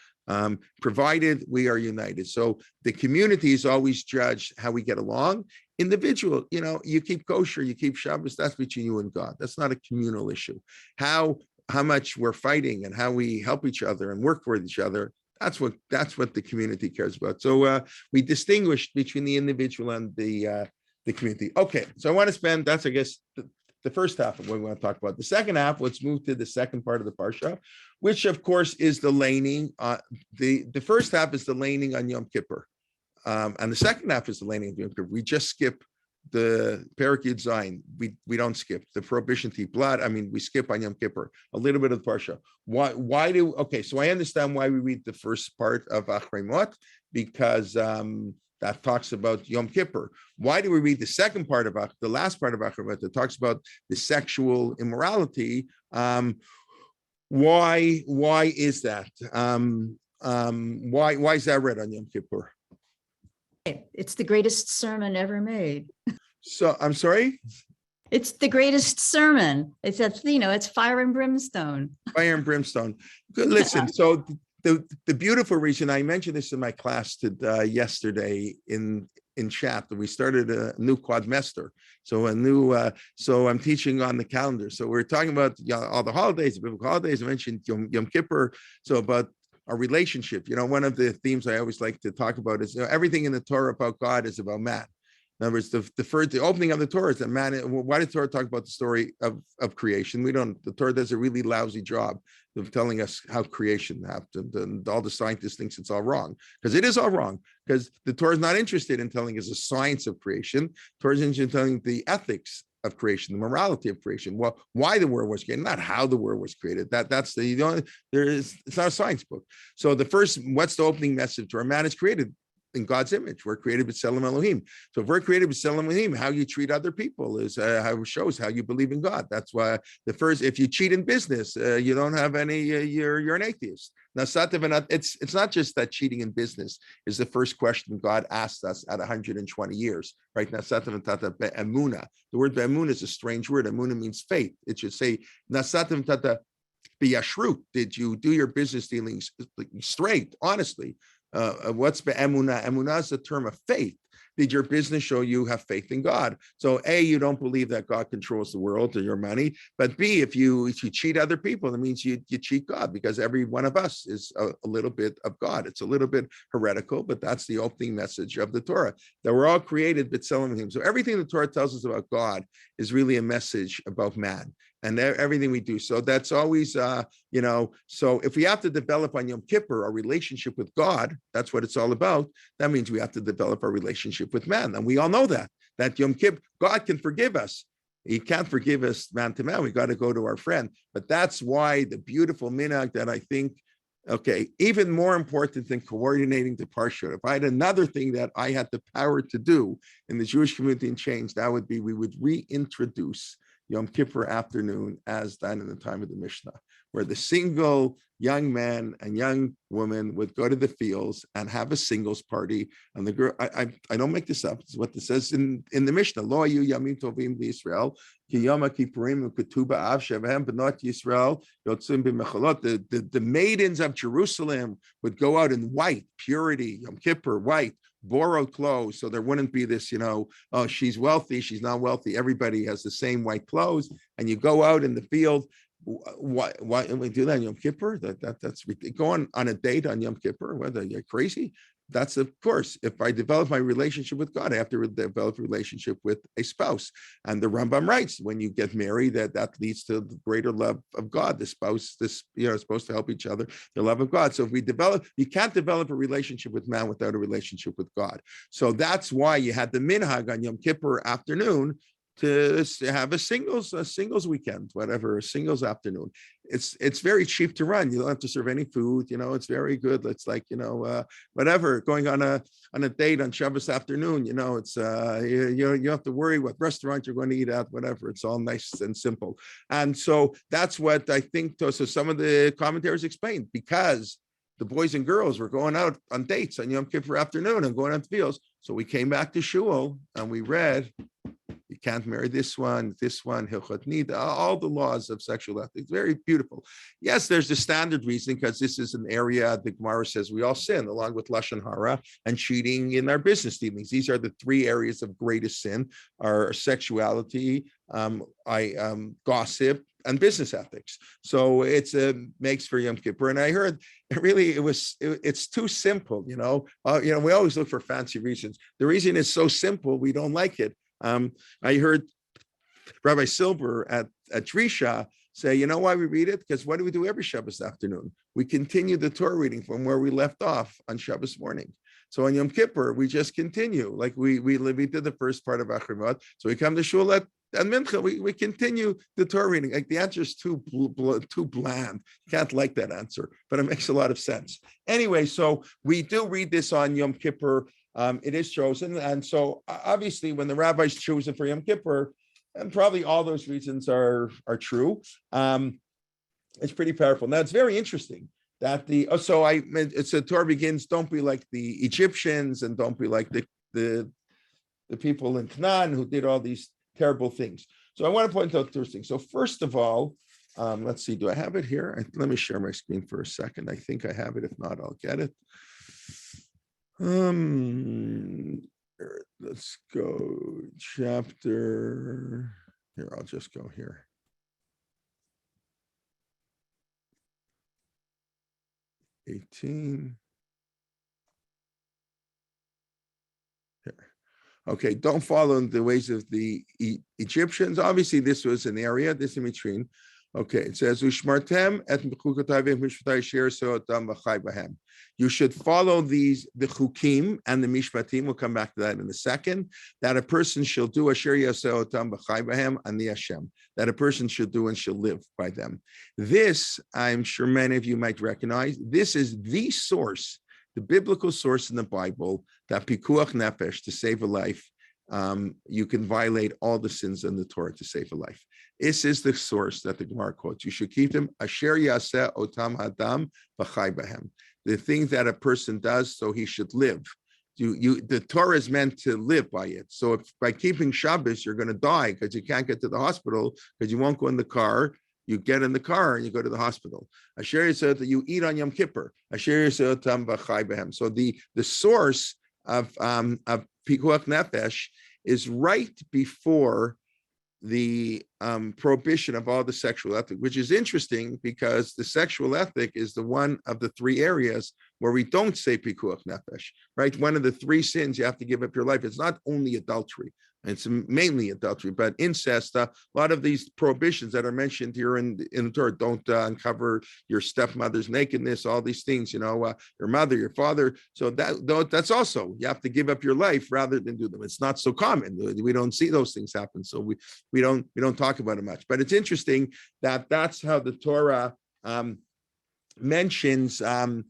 provided we are united. So the community is always judged how we get along. Individual, you keep kosher, you keep Shabbos, that's between you and God. That's not a communal issue. How much we're fighting and how we help each other and work with each other, that's what the community cares about. So we distinguish between the individual and the community. Okay, so I want to spend, that's I guess the first half of what we want to talk about. The second half, let's move to the second part of the parsha, which of course is the laning. The first half is the laning on Yom Kippur, and the second half is the laning on Yom Kippur. We just skip the Perek Yud Zayin. We don't skip the prohibition to eat blood. I mean, we skip on Yom Kippur a little bit of the parsha. Why do? Okay, so I understand why we read the first part of Achrei Mot, because that talks about Yom Kippur. Why do we read the second part of the last part of Achrei Mot that talks about the sexual immorality? Why is that? Why is that read on Yom Kippur? It's the greatest sermon ever made. So I'm sorry? It's the greatest sermon. It's fire and brimstone. Fire and brimstone. Good. Listen, so the beautiful reason, I mentioned this in my class yesterday in chat, that we started a new quadmester. So so I'm teaching on the calendar. So we're talking about all the holidays, the biblical holidays. I mentioned Yom Kippur. So about our relationship. One of the themes I always like to talk about is, everything in the Torah about God is about man. In other words, the opening of the Torah is that man. Why did Torah talk about the story of creation? The Torah does a really lousy job of telling us how creation happened, and all the scientists think it's all wrong, because it is all wrong, because the Torah is not interested in telling us the science of creation. Torah is interested in telling the ethics of creation, the morality of creation. Well, why the world was created, not how the world was created. It's not a science book. So what's the opening message? Our man is created in God's image. We're created with B'Tselem Elohim. So if we're created with B'Tselem Elohim, how you treat other people is how it shows how you believe in God. That's why if you cheat in business, you don't have any. You're an atheist. Now, it's not just that cheating in business is the first question God asked us at 120 years, right? Nasatem tata be'emuna. The word be'emuna is a strange word. Emuna means faith. It should say nasatem tata b'yashrut. Did you do your business dealings straight, honestly? What's be'emunah? Emunah is a term of faith. Did your business show you have faith in God? So A, you don't believe that God controls the world or your money. But B, if you cheat other people, that means you cheat God, because every one of us is a little bit of God. It's a little bit heretical, but that's the opening message of the Torah, that we're all created b'Tselem Elohim. So everything the Torah tells us about God is really a message about man and everything we do. So that's always, so if we have to develop on Yom Kippur our relationship with God, that's what it's all about. That means we have to develop our relationship with man. And we all know that Yom Kippur, God can forgive us. He can't forgive us man to man. We got to go to our friend. But that's why the beautiful minhag that I think, even more important than coordinating the parsha, if I had another thing that I had the power to do in the Jewish community and change, that would be, we would reintroduce Yom Kippur afternoon as done in the time of the Mishnah, where the single young man and young woman would go to the fields and have a singles party. And the girl, I don't make this up. It's what this says in the Mishnah. Lo ayu yamim tovim b'Yisrael ki yom kippurim u'ketuba av shevahem b'not Yisrael yotzim b'mechalot. The maidens of Jerusalem would go out in white, purity, Yom Kippur, white, borrowed clothes. So there wouldn't be this, oh, she's wealthy, she's not wealthy. Everybody has the same white clothes. And you go out in the field. Why we do that on Yom Kippur? That's going on a date on Yom Kippur. Whether you're crazy, that's of course. If I develop my relationship with God, I have to develop a relationship with a spouse. And the Rambam writes, when you get married, that leads to the greater love of God. The spouse, is supposed to help each other, the love of God. So if you can't develop a relationship with man without a relationship with God. So that's why you had the minhag on Yom Kippur afternoon to have a singles weekend, whatever, a singles afternoon. It's very cheap to run. You don't have to serve any food. It's very good. It's like, whatever, going on a date on Shabbos afternoon, it's you have to worry what restaurant you're going to eat at, whatever. It's all nice and simple. And so that's what I think. So some of the commentaries explained, because the boys and girls were going out on dates on Yom Kippur afternoon and going on the fields. So we came back to shul and we read, you can't marry this one, Hilchot Nida, all the laws of sexual ethics. Very beautiful. Yes, there's the standard reason, because this is an area the Gemara says we all sin, along with Lashon Hara and cheating in our business dealings. These are the three areas of greatest sin: our sexuality, gossip, and business ethics. So it's makes for Yom Kippur. And I heard it's too simple. We always look for fancy reasons. The reason is so simple, we don't like it. I heard Rabbi Silber at Drisha say, you know why we read it? Because what do we do every Shabbos afternoon? We continue the Torah reading from where we left off on Shabbos morning. So on Yom Kippur, we just continue. Like we did the first part of Achrimot. So we come to Shul at Mincha, we continue the Torah reading. Like the answer is too bland. You can't like that answer, but it makes a lot of sense. Anyway, so we do read this on Yom Kippur. It is chosen. And so obviously when the rabbis choose it for Yom Kippur, and probably all those reasons are true, it's pretty powerful. Now it's very interesting that it's the Torah begins, don't be like the Egyptians and don't be like the people in Canaan who did all these terrible things. So I want to point out two things. So first of all, let's see, do I have it here? Let me share my screen for a second. I think I have it. If not, I'll get it. Let's go chapter here. I'll just go here. (18). Here. Okay, don't follow the ways of the Egyptians. Obviously, this was an area, this in between. Okay, it says, Ushmartem et mechukotayim mishpatai sher sotam v'chai b'hem. You should follow the chukim and the mishpatim. We'll come back to that in a second. That a person shall do asher yaseotam v'chai b'hem and the Hashem. That a person should do and shall live by them. This, I'm sure many of you might recognize, this is the source, the biblical source in the Bible, that pikuach nefesh, to save a life, you can violate all the sins in the Torah to save a life. This is the source that the Gemara quotes. You should keep them asher yaseh otam hadam v'chai b'hem. The things that a person does, so he should live. The Torah is meant to live by it. So if by keeping Shabbos, you're going to die because you can't get to the hospital because you won't go in the car. You get in the car and you go to the hospital. Asher yaseh that you eat on Yom Kippur. Asher yaseh otam v'chai b'hem. So the source of pikuach nefesh is right before the prohibition of all the sexual ethic, which is interesting because the sexual ethic is the one of the three areas where we don't say pikuach nefesh, right? One of the three sins you have to give up your life. It's not only adultery. It's mainly adultery, but incest, a lot of these prohibitions that are mentioned here in the Torah, don't uncover your stepmother's nakedness, all these things, your mother, your father. So that's also, you have to give up your life rather than do them. It's not so common. We don't see those things happen. So we don't talk about it much, but it's interesting that that's how the Torah mentions, the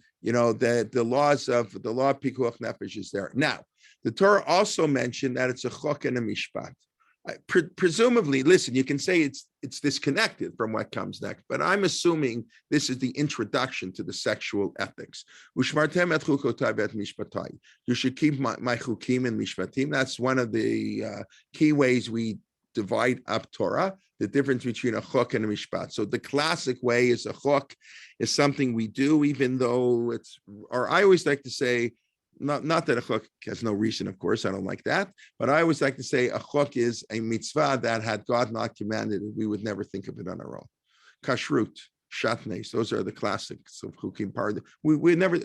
laws of the law of pikuach nefesh is there. Now, the Torah also mentioned that it's a chok and a mishpat. Presumably, listen, you can say it's disconnected from what comes next, but I'm assuming this is the introduction to the sexual ethics. You should keep my chukim and mishpatim. That's one of the key ways we divide up Torah, the difference between a chok and a mishpat. So the classic way is a chok is something we do, even though or I always like to say, not that a chok has no reason, of course, I don't like that, but I always like to say a chok is a mitzvah that had God not commanded it, we would never think of it on our own. Kashrut, shatnes, those are the classics of chukim part. We never,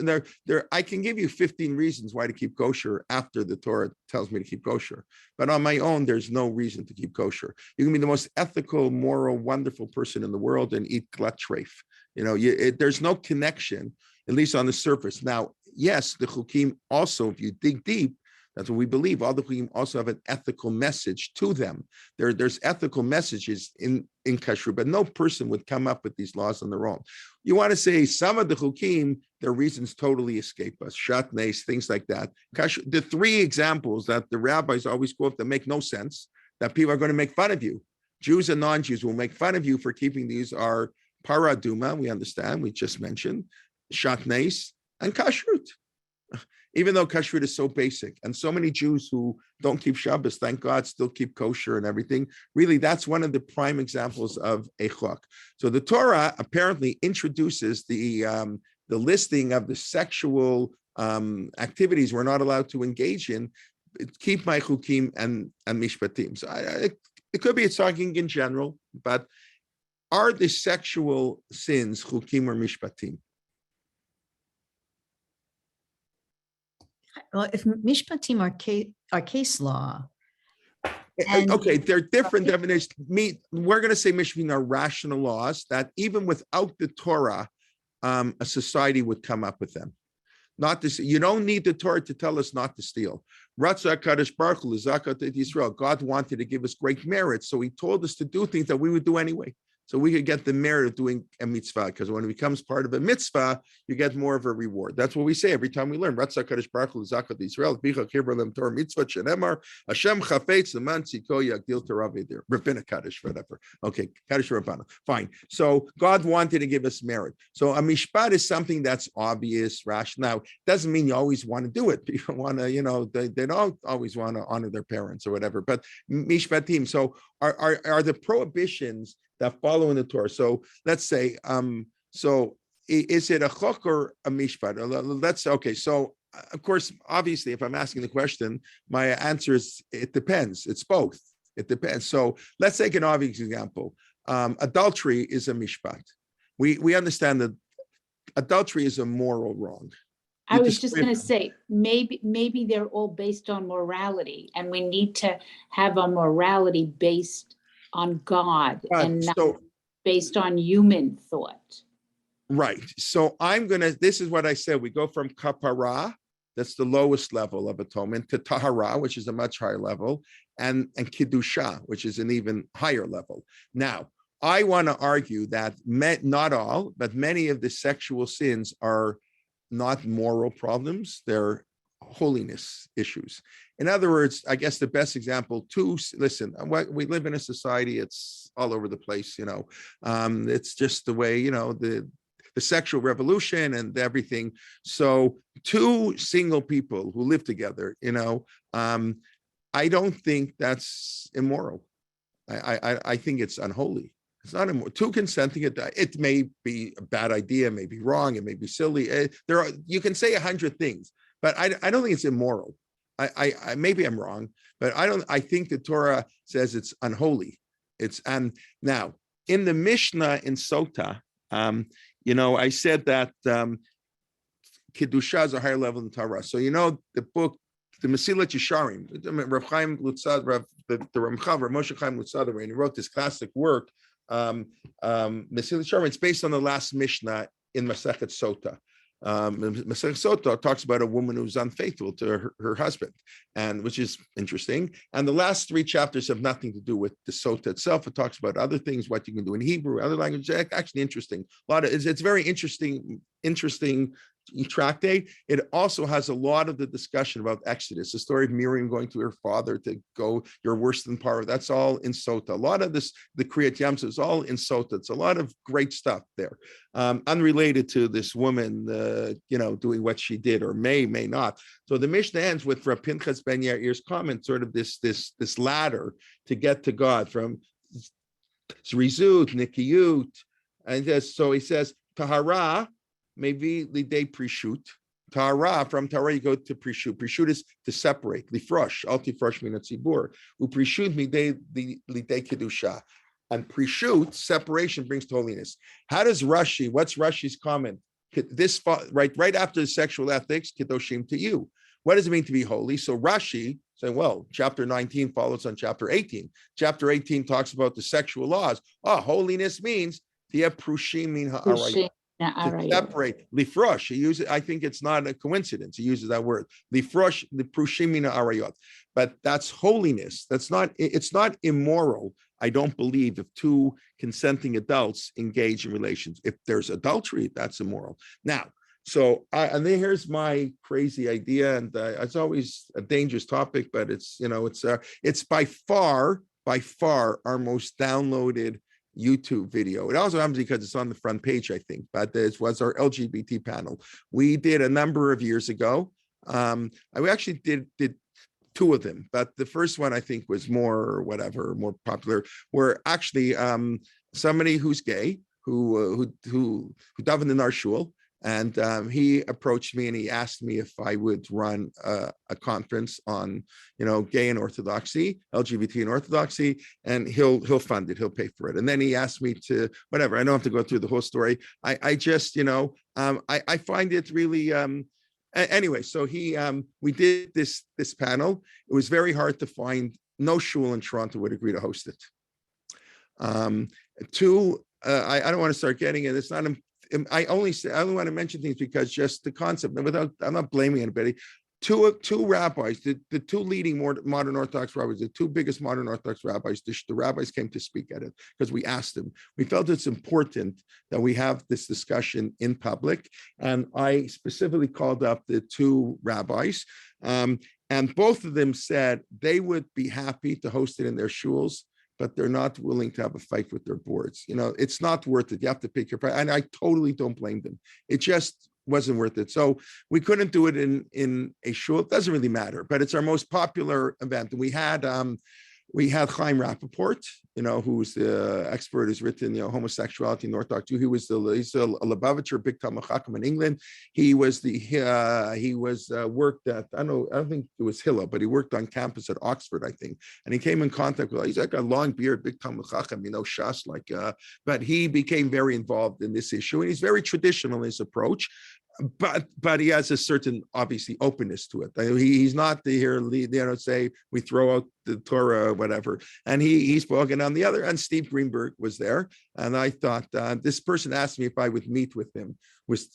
I can give you 15 reasons why to keep kosher after the Torah tells me to keep kosher, but on my own, there's no reason to keep kosher. You can be the most ethical, moral, wonderful person in the world and eat glut treif. There's no connection, at least on the surface. Now, yes, the chukim also, if you dig deep, that's what we believe. All the chukim also have an ethical message to them. There's ethical messages in kashrut, but no person would come up with these laws on their own. You want to say some of the chukim, their reasons totally escape us. Shatnes, things like that. The three examples that the rabbis always quote that make no sense, that people are going to make fun of you. Jews and non-Jews will make fun of you for keeping these are paraduma, we understand, we just mentioned, shatnes, and kashrut. Even though kashrut is so basic, and so many Jews who don't keep Shabbos, thank God, still keep kosher and everything. Really, that's one of the prime examples of a chok. So the Torah apparently introduces the listing of the sexual activities we're not allowed to engage in. Keep my chukim and mishpatim. So it could be it's talking in general, but are the sexual sins chukim or mishpatim? Well, if mishpatim are case law, okay, they're different definitions. We're going to say mishpatim are rational laws that even without the Torah, a society would come up with them. Not to, you don't need the Torah to tell us not to steal. God wanted to give us great merit, so he told us to do things that we would do anyway. So we could get the merit of doing a mitzvah, because when it becomes part of a mitzvah, you get more of a reward. That's what we say every time we learn. Hashem chafetz leman tzidko yagdil Torah v'dir. Rabbinic Kaddish, whatever. Okay, Kaddish Rabbana. Fine. So God wanted to give us merit. So a mishpat is something that's obvious, rational. Now, doesn't mean you always want to do it. People want to, they don't always want to honor their parents or whatever. But mishpatim. So are the prohibitions that follow in the Torah? So let's say, so is it a chok or a mishpat? Okay. So of course, obviously, if I'm asking the question, my answer is it depends. It's both. It depends. So let's take an obvious example. Adultery is a mishpat. We understand that adultery is a moral wrong. I was just going to say, maybe they're all based on morality, and we need to have a morality based on God and not based on human thought. Right. So this is what I said. We go from kapara, that's the lowest level of atonement, to tahara, which is a much higher level, and kiddusha, which is an even higher level. Now, I want to argue that not all, but many of the sexual sins are not moral problems. They're holiness issues. In other words, I guess the best example listen, we live in a society, it's all over the place, it's just the way, the sexual revolution and everything. So two single people who live together, I don't think that's immoral. I think it's unholy. It's not immoral. Two consenting, it may be a bad idea, it may be wrong, it may be silly. You can say 100 things, but I don't think it's immoral. I maybe I'm wrong, but I think the Torah says it's unholy. Now in the Mishnah in Sota, I said that Kiddusha is a higher level than Torah. So the book, the Mesilat Yesharim, Rav Chaim Lutzad, the Ramchav, Rav Moshe Chaim Lutzad, when he wrote this classic work, Mesilat Yesharim, it's based on the last Mishnah in Masechet Sota. Masechet Sota talks about a woman who's unfaithful to her husband, and which is interesting. And the last 3 chapters have nothing to do with the Sota itself. It talks about other things, what you can do in Hebrew, other languages. Actually, interesting. It's very interesting tractate, it also has a lot of the discussion about Exodus, the story of Miriam going to her father to go, you're worse than Paro. That's all in Sota. A lot of this, the Kriyat Yamsuf, is all in Sota. It's a lot of great stuff there, unrelated to this woman, doing what she did or may not. So the Mishnah ends with Rav Pinchas ben Yair's comment, sort of this ladder to get to God from Zrizut, Nikiyut, and so he says Tahara. Maybe lidei prishut. Tahara, from Tahara you go to prishut. Prishut is to separate. Lifrosh, al tifrosh min hatzibur. Uprishut lidei kedusha. And prishut, separation, brings to holiness. How does Rashi, what's Rashi's comment? This right after the sexual ethics, kedoshim to you. What does it mean to be holy? So Rashi saying, well, chapter 19 follows on chapter 18. Chapter 18 talks about the sexual laws. Holiness means tia prushim min ha'arayot. To separate lifrosh, he uses. I think it's not a coincidence. He uses that word lifrosh, the prushimina arayot. But that's holiness. That's not. It's not immoral. I don't believe if two consenting adults engage in relations. If there's adultery, that's immoral. Now, so and then here's my crazy idea, and it's always a dangerous topic, but it's by far our most downloaded YouTube video. It also happens because it's on the front page, I think, but this was our LGBT panel. We did a number of years ago. We actually did two of them, but the first one I think was more popular, where actually somebody who's gay, who davened in our shul, and he approached me and he asked me if I would run a conference on, gay and orthodoxy, LGBT and orthodoxy, and he'll fund it, he'll pay for it. And then he asked me to, whatever, I don't have to go through the whole story. I just, I find it really, anyway, so we did this panel. It was very hard to find. No shul in Toronto would agree to host it. I don't want to start getting it. It's not. I only want to mention things because just the concept. And I'm not blaming anybody. Two rabbis, the two leading modern Orthodox rabbis, the two biggest modern Orthodox rabbis, the rabbis came to speak at it because we asked them. We felt it's important that we have this discussion in public, and I specifically called up the two rabbis, and both of them said they would be happy to host it in their shuls, but they're not willing to have a fight with their boards. It's not worth it. You have to pick your price, and I totally don't blame them. It just wasn't worth it. So we couldn't do it in a shul. It doesn't really matter, but it's our most popular event. And we had Chaim Rappaport, who's the expert who's written, homosexuality in Orthodox Jew. He's a Lubavitcher, big Talmud Chacham in England. He was worked at, I don't think it was Hillel, but he worked on campus at Oxford, I think. And he came in contact with, he's like a long beard, big Talmud Chacham, Shas, but he became very involved in this issue. And he's very traditional in his approach. But he has a certain, obviously, openness to it. He's not say we throw out the Torah or whatever. And he spoke. And on the other end, Steve Greenberg was there. And I thought this person asked me if I would meet with him, with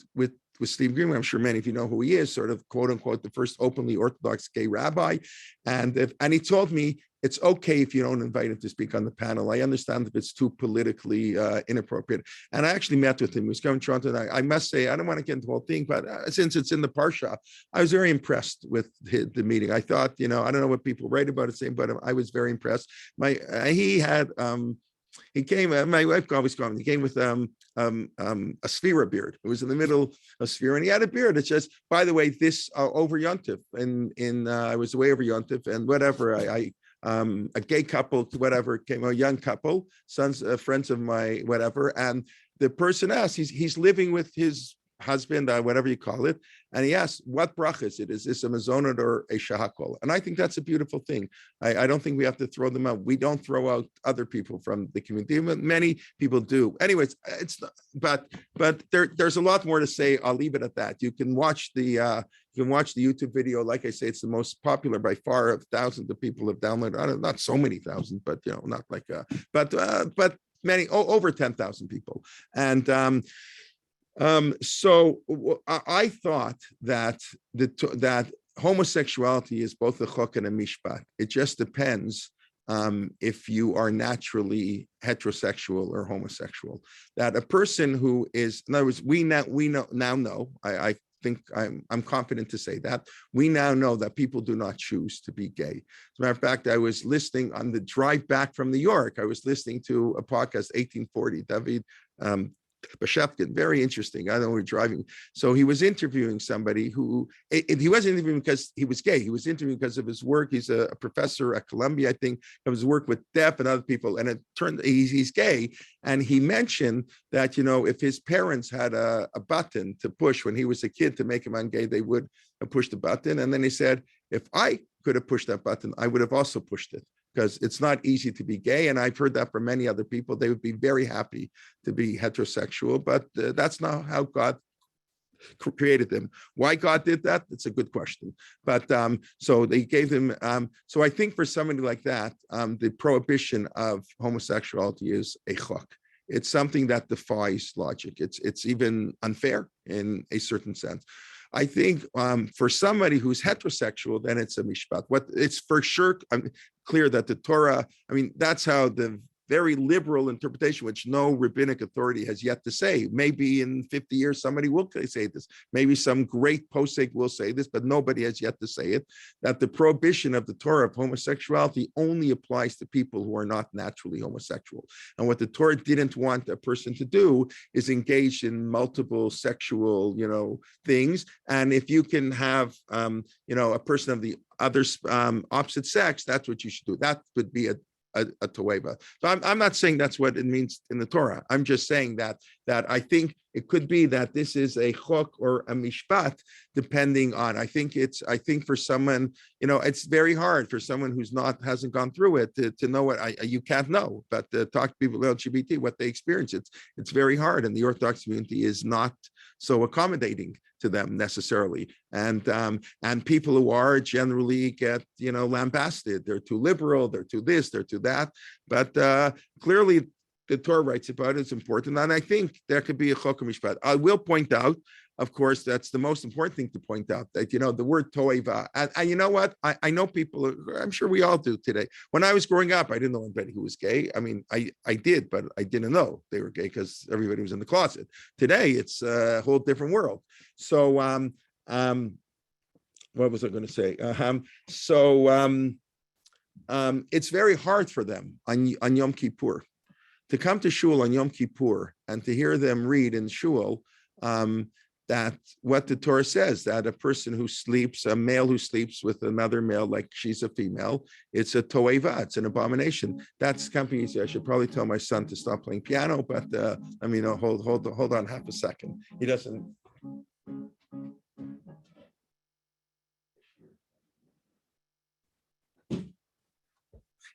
Steve Greenberg. I'm sure many of you know who he is, sort of quote unquote the first openly Orthodox gay rabbi. And he told me, it's okay if you don't invite him to speak on the panel. I understand if it's too politically inappropriate. And I actually met with him. He was coming to Toronto. And I must say, I don't want to get into the whole thing, but since it's in the Parsha, I was very impressed with the meeting. I thought, I don't know what people write about it, but I was very impressed. He came, my wife always called him, he came with a Sphira beard. It was in the middle of Sphira, and he had a beard. It's just, by the way, this over Yontif, I was away over Yontif, and whatever, a gay couple, whatever, came, a young couple, friends of my whatever, and the person asked, he's living with his husband, whatever you call it, and he asked, what bracha is it? Is this a mezonot or a shahakol? And I think that's a beautiful thing. I don't think we have to throw them out. We don't throw out other people from the community, but many people do. Anyways, it's not, but there's a lot more to say. I'll leave it at that. You can watch the YouTube video. Like I say, it's the most popular by far. Of thousands of people have downloaded. Not so many thousands, but not like but many, over 10,000 people. And so I thought that that homosexuality is both a chok and a mishpat. It just depends if you are naturally heterosexual or homosexual. That a person who is, in other words, we now know. I think I'm confident to say that. We now know that people do not choose to be gay. As a matter of fact, I was listening on the drive back from New York. I was listening to a podcast, 1840, David Bashevkin, very interesting. I know we're driving. So he was interviewing somebody who, he wasn't interviewing because he was gay. He was interviewing because of his work. He's a professor at Columbia, I think, of his work with deaf and other people. And it turned, he's gay. And he mentioned that, if his parents had a button to push when he was a kid to make him ungay, they would have pushed the button. And then he said, if I could have pushed that button, I would have also pushed it, because it's not easy to be gay. And I've heard that from many other people. They would be very happy to be heterosexual, but that's not how God created them. Why God did that? It's a good question. But so they gave them, so I think for somebody like that, the prohibition of homosexuality is a chok. It's something that defies logic. It's even unfair in a certain sense. I think for somebody who's heterosexual, then it's a mishpat. It's for sure clear that the Torah, that's how the very liberal interpretation, which no rabbinic authority has yet to say. Maybe in 50 years, somebody will say this. Maybe some great posek will say this, but nobody has yet to say it, that the prohibition of the Torah of homosexuality only applies to people who are not naturally homosexual. And what the Torah didn't want a person to do is engage in multiple sexual, things. And if you can have, a person of the other opposite sex, that's what you should do. That would be a toeva. So I'm not saying that's what it means in the Torah. I'm just saying that I think it could be that this is a chok or a mishpat, depending on. I think for someone, it's very hard for someone who's hasn't gone through it to know what you can't know. But talk to people about LGBT, what they experience, it's very hard, and the Orthodox community is not so accommodating to them necessarily, and people who are generally get lambasted. They're too liberal, they're too this, they're too that. But clearly the Torah writes about it. It's important, and I think there could be a chok mishpat. I will point out, of course, that's the most important thing to point out, that the word toeva, and you know what, I know people, I'm sure we all do today. When I was growing up, I didn't know anybody who was gay. I did, but I didn't know they were gay because everybody was in the closet. Today it's a whole different world. So what was I going to say? It's very hard for them on Yom Kippur to come to shul on Yom Kippur and to hear them read in shul that what the Torah says, that a person who sleeps, a male who sleeps with another male like she's a female, it's a toeva, it's an abomination. That's company easy. I should probably tell my son to stop playing piano, but hold on half a second. He doesn't.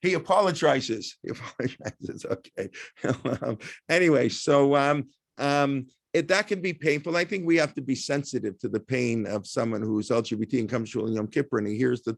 He apologizes. Okay. Anyway, so that can be painful. I think we have to be sensitive to the pain of someone who's LGBT and comes to Yom Kippur and he hears the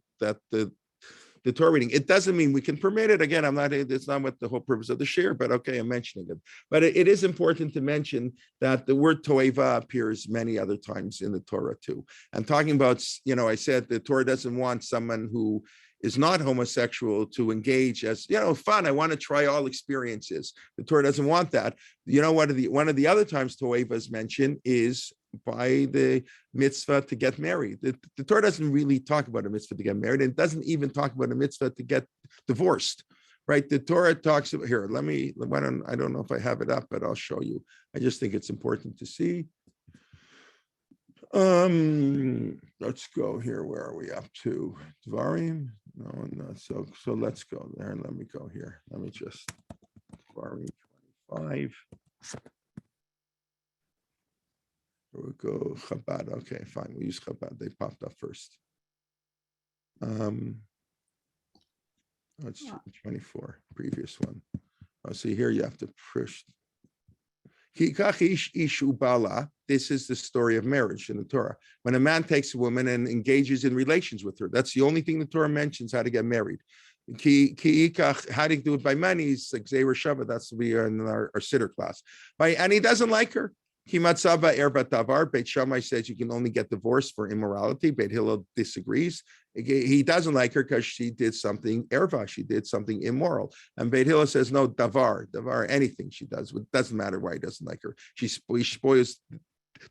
Torah reading. It doesn't mean we can permit it. Again, it's not what the whole purpose of the share, but okay, I'm mentioning it. But it is important to mention that the word toeva appears many other times in the Torah too. And talking about, I said the Torah doesn't want someone who is not homosexual to engage as, fun. I want to try all experiences. The Torah doesn't want that. One of the other times toeva is mentioned is by the mitzvah to get married. The Torah doesn't really talk about a mitzvah to get married. And it doesn't even talk about a mitzvah to get divorced, right? The Torah talks about, here, I don't know if I have it up, but I'll show you. I just think it's important to see. Let's go here. Where are we up to? Dvarim? No. So let's go there and let me go here. Let me just Dvarim 25. We'll go Chabad. Okay, fine. We'll use Chabad. They popped up first. It's 24, previous one. See here you have to push. This is the story of marriage in the Torah. When a man takes a woman and engages in relations with her, that's the only thing the Torah mentions how to get married. How to do it by money is like Zeir Shabbat. That's we are in our sitter class. And he doesn't like her. Beit Shammai says you can only get divorced for immorality. Beit Hillel disagrees. He doesn't like her because she did something erva, she did something immoral. And Beit Hillel says no, davar, anything she does. It doesn't matter why he doesn't like her. She spoils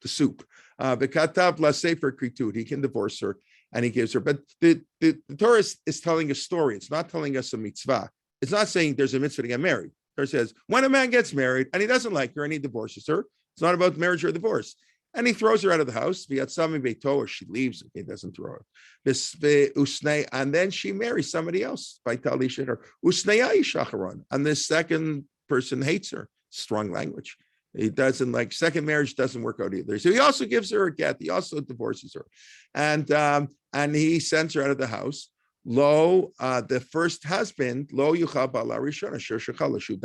the soup. V'katav la sefer kritud. He can divorce her, and he gives her. But the Torah is telling a story. It's not telling us a mitzvah. It's not saying there's a mitzvah to get married. The Torah says when a man gets married and he doesn't like her and he divorces her, it's not about marriage or divorce. And he throws her out of the house, or she leaves. He doesn't throw her. And then she marries somebody else. And the second person hates her. Strong language. He doesn't like, second marriage doesn't work out either. So he also gives her a get. He also divorces her. And he sends her out of the house. The first husband, then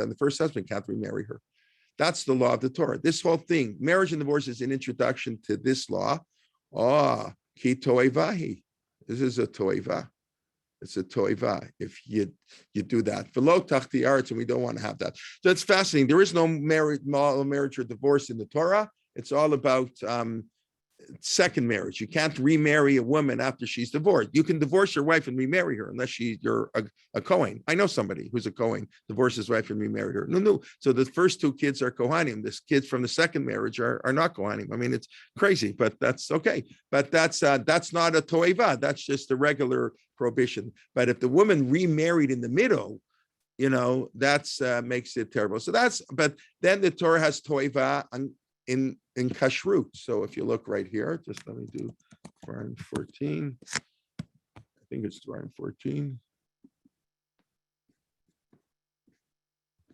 the first husband can't remarry her. That's the law of the Torah. This whole thing, marriage and divorce, is an introduction to this law. Ki toivahi. This is a toiva. It's a toiva if you do that. Below tachti aretz, and we don't want to have that. So it's fascinating. There is no marriage or divorce in the Torah. It's all about second marriage. You can't remarry a woman after she's divorced. You can divorce your wife and remarry her unless you're a Kohen. I know somebody who's a Kohen, divorced his wife and remarried her. No. So the first two kids are Kohanim. The kids from the second marriage are not Kohanim. I mean, it's crazy, but that's okay. But that's not a toeva. That's just a regular prohibition. But if the woman remarried in the middle, that's makes it terrible. But then the Torah has toeva in kashrut. So if you look right here, just let me do Dvarim 14. I think it's Dvarim 14.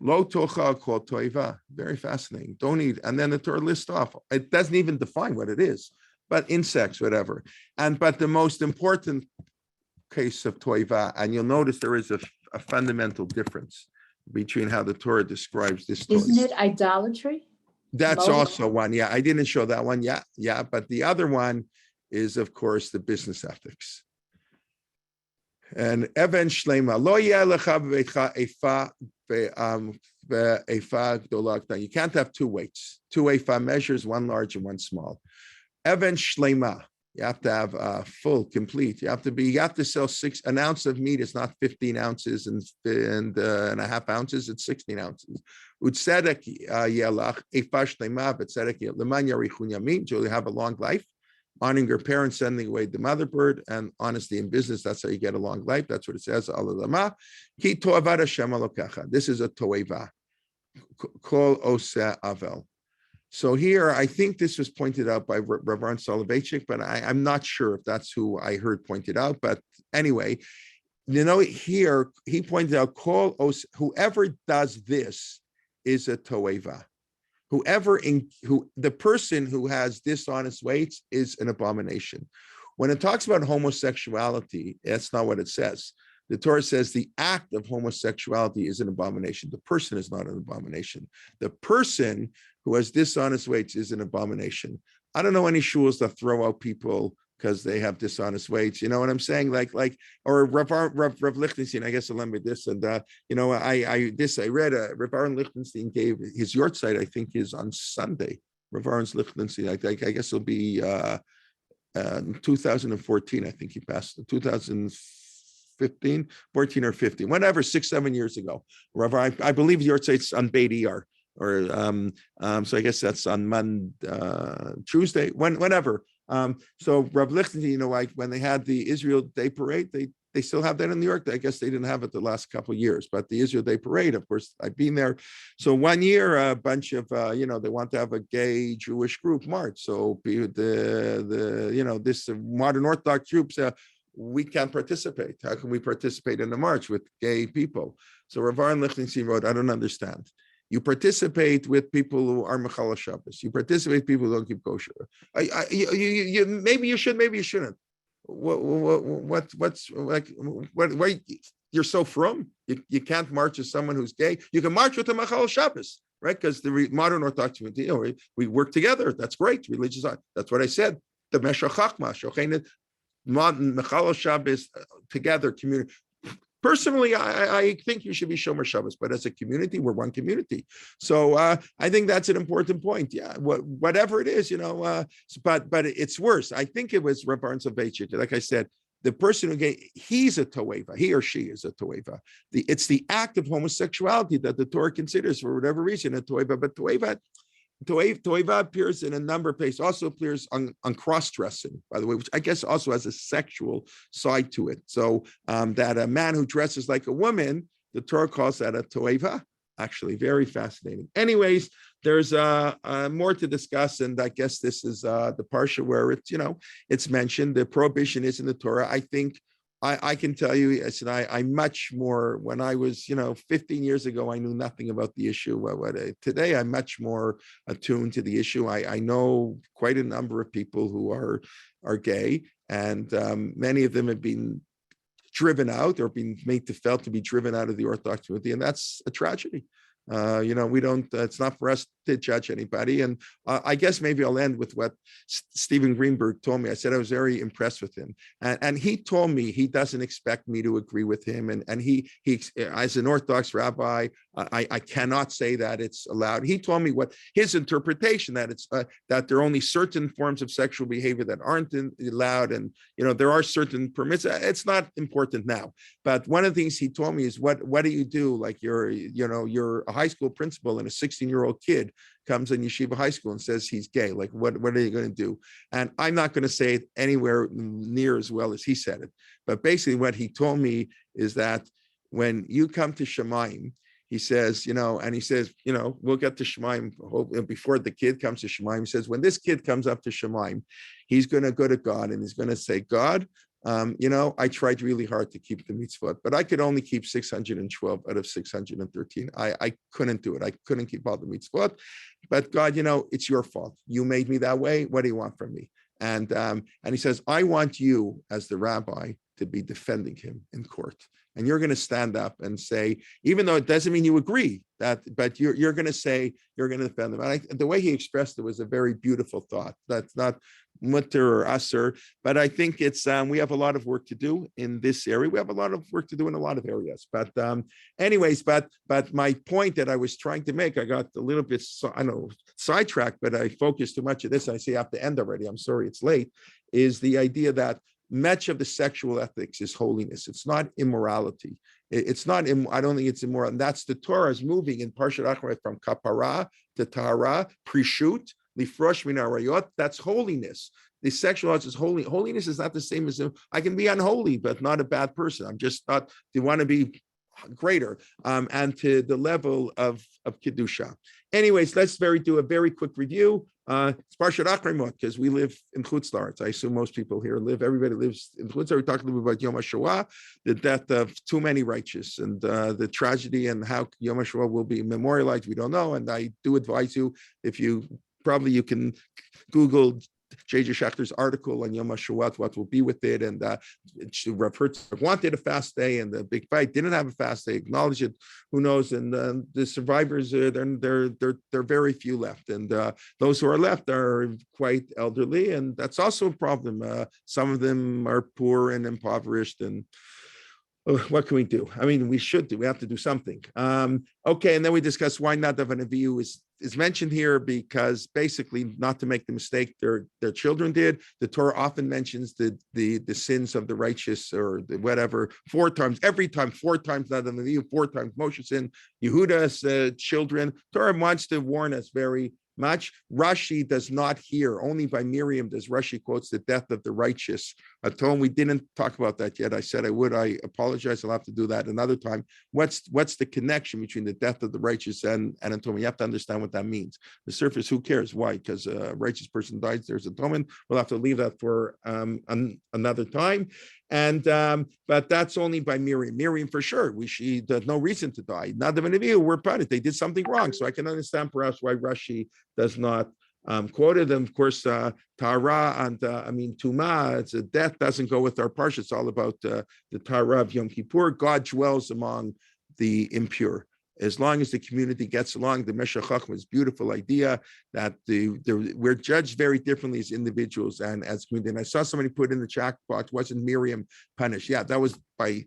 Lo tocha kol toiva. Very fascinating. Don't eat. And then the Torah lists off. It doesn't even define what it is, but insects, whatever. But the most important case of toiva, and you'll notice there is a fundamental difference between how the Torah describes this. Isn't it idolatry? That's also one. Yeah, I didn't show that one. Yeah. But the other one is, of course, the business ethics. And Even Shlema, lo yelecha efa gdola. You can't have two weights. Two efa measures, one large and one small. Even Shlema. You have to have full, complete. You have to sell an ounce of meat. It's not 15 ounces and a half ounces. It's 16 ounces. Utzedek yelach efash leima v'tzedek leman yarichun yamin. So you have a long life, honoring your parents, sending away the mother bird, and honesty in business. That's how you get a long life. That's what it says. Alalama ki toavad Hashem alokecha. This is a toeva. Kol oseh avel. So here, I think this was pointed out by Rav Aaron Soloveitchik, but I'm not sure if that's who I heard pointed out. But anyway, here he pointed out, whoever does this is a toeva. The person who has dishonest weights is an abomination. When it talks about homosexuality, that's not what it says. The Torah says the act of homosexuality is an abomination. The person is not an abomination. The person who has dishonest weights is an abomination. I don't know any shuls that throw out people because they have dishonest weights. You know what I'm saying? Or Rav Lichtenstein, I guess I'll limit this. And, I read Rav Aaron Lichtenstein gave his yahrzeit, I think, is on Sunday. Rav Aaron Lichtenstein, I guess it'll be 2014. I think he passed 2015, 14 or 15, whatever, 6-7 years ago. I believe yahrzeit on Beit Iyar. Or so I guess that's on Tuesday, whenever. So Rav Lichtenstein, when they had the Israel Day Parade, they still have that in New York. I guess they didn't have it the last couple of years, but the Israel Day Parade, of course, I've been there. So one year, a bunch of they want to have a gay Jewish group march. So this modern Orthodox groups. We can't participate. How can we participate in the march with gay people? So Rav Aaron Lichtenstein wrote, I don't understand. You participate with people who are Mechal Shabbos. You participate with people who don't keep kosher. You maybe you should, maybe you shouldn't. What's like? What? You're so frum. You can't march with someone who's gay. You can march with the Mechal Shabbos, right? Because the modern Orthodox community, we work together. That's great. Religious. That's what I said. The Meshach Chachma, Shochenet, modern Mechal Shabbos together community. Personally, I think you should be Shomer Shabbos, but as a community, we're one community. So I think that's an important point. Yeah, whatever it is, but it's worse. I think it was Rav Aaron Soloveitchik. Like I said, the person who gave, he's a toeva. He or she is a toeva. It's the act of homosexuality that the Torah considers for whatever reason a toeva. But toeva, Toeva appears in a number of places, also appears on cross-dressing, by the way, which I guess also has a sexual side to it. So that a man who dresses like a woman, the Torah calls that a toeva. Actually, very fascinating. Anyways, there's more to discuss, and I guess this is the parsha where it's, it's mentioned. The prohibition is in the Torah. I think I can tell you, I much more, when I was, 15 years ago, I knew nothing about the issue. Today, I'm much more attuned to the issue. I know quite a number of people who are gay, and many of them have been driven out or being made to felt to be driven out of the Orthodox community, and that's a tragedy. We don't, it's not for us to judge anybody. And I guess maybe I'll end with what Stephen Greenberg told me. I said I was very impressed with him. And he told me he doesn't expect me to agree with him. And he as an Orthodox rabbi, I cannot say that it's allowed. He told me what his interpretation, that it's that there are only certain forms of sexual behavior that aren't allowed. And, there are certain permits. It's not important now. But one of the things he told me is, what do you do? Like you're a high school principal and a 16-year-old kid comes in Yeshiva High School and says he's gay. Like, what are you going to do? And I'm not going to say it anywhere near as well as he said it. But basically what he told me is that when you come to Shemaim, he says, and he says, we'll get to Shemaim before the kid comes to Shemaim. He says, when this kid comes up to Shemaim, he's going to go to God and he's going to say, God, I tried really hard to keep the mitzvot, but I could only keep 612 out of 613. I couldn't do it. I couldn't keep all the mitzvot. But God, it's your fault. You made me that way. What do you want from me? And he says, I want you as the rabbi to be defending him in court. And you're going to stand up and say, even though it doesn't mean you agree, but you're going to say, you're going to defend them. And the way he expressed it was a very beautiful thought. That's not mutter or asser, but I think it's, we have a lot of work to do in this area. We have a lot of work to do in a lot of areas. But anyways, but my point that I was trying to make, I got a little bit, sidetracked, but I focused too much of this. I say I have to end already. I'm sorry, it's late, is the idea that much of the sexual ethics is holiness. It's not immorality. It's not, I don't think it's immoral. And that's the Torah is moving in Parshat Shavua from kapara to tahara, prishut, lifrosh min arayot. That's holiness. The sexual life is holy. Holiness is not the same as, I can be unholy, but not a bad person. I'm just not, you want to be greater, and to the level of Kedusha. Anyways, let's do a very quick review. It's Parshat Akrimot, because we live in Chutz La'aretz. I assume most people here everybody lives in Chutz La'aretz. We talked a little bit about Yom HaShoah, the death of too many righteous, and the tragedy, and how Yom HaShoah will be memorialized. We don't know, and I do advise you, you can Google J.J. Schachter's article on Yom HaShoah, what will be with it, and Rav Herzog wanted a fast day, and the big fight didn't have a fast day. Acknowledge it. Who knows? And the survivors, they're very few left, and those who are left are quite elderly, and that's also a problem. Some of them are poor and impoverished, and what can we do? I mean, we have to do something. Okay, and then we discuss why Nadav and Avihu is mentioned here, because basically, not to make the mistake their children did. The Torah often mentions the sins of the righteous, or whatever, 4 times, every time, 4 times Nadav and Avihu, 4 times Moshe's sin, Yehuda's children. Torah wants to warn us very much. Rashi does not hear, only by Miriam does Rashi quotes the death of the righteous. I told him we didn't talk about that yet. I said I would. I apologize. I'll have to do that another time. What's the connection between the death of the righteous and atonement? You have to understand what that means. The surface, who cares? Why? Because a righteous person dies, there's atonement. We'll have to leave that for another time. And but that's only by Miriam. Miriam for sure. She there's no reason to die. Nadav and Avihu were punished. They did something wrong. So I can understand perhaps why Rashi does not quote it. And of course, Tara and Tuma. It's a death doesn't go with our parsha. It's all about the Tara of Yom Kippur. God dwells among the impure. As long as the community gets along, the Meshech Chochmah's beautiful idea that we're judged very differently as individuals and as community. And I saw somebody put in the chat box, wasn't Miriam punished? Yeah, that was by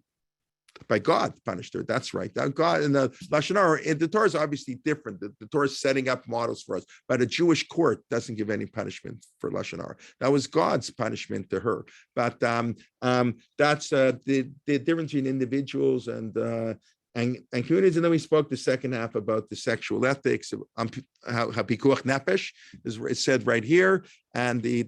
God punished her. That's right. That God and the Lashon Hara, the Torah is obviously different. The Torah is setting up models for us, but a Jewish court doesn't give any punishment for Lashon Hara. That was God's punishment to her. But that's the difference between individuals and communities, and then we spoke the second half about the sexual ethics, how pikuach nefesh is said right here, and the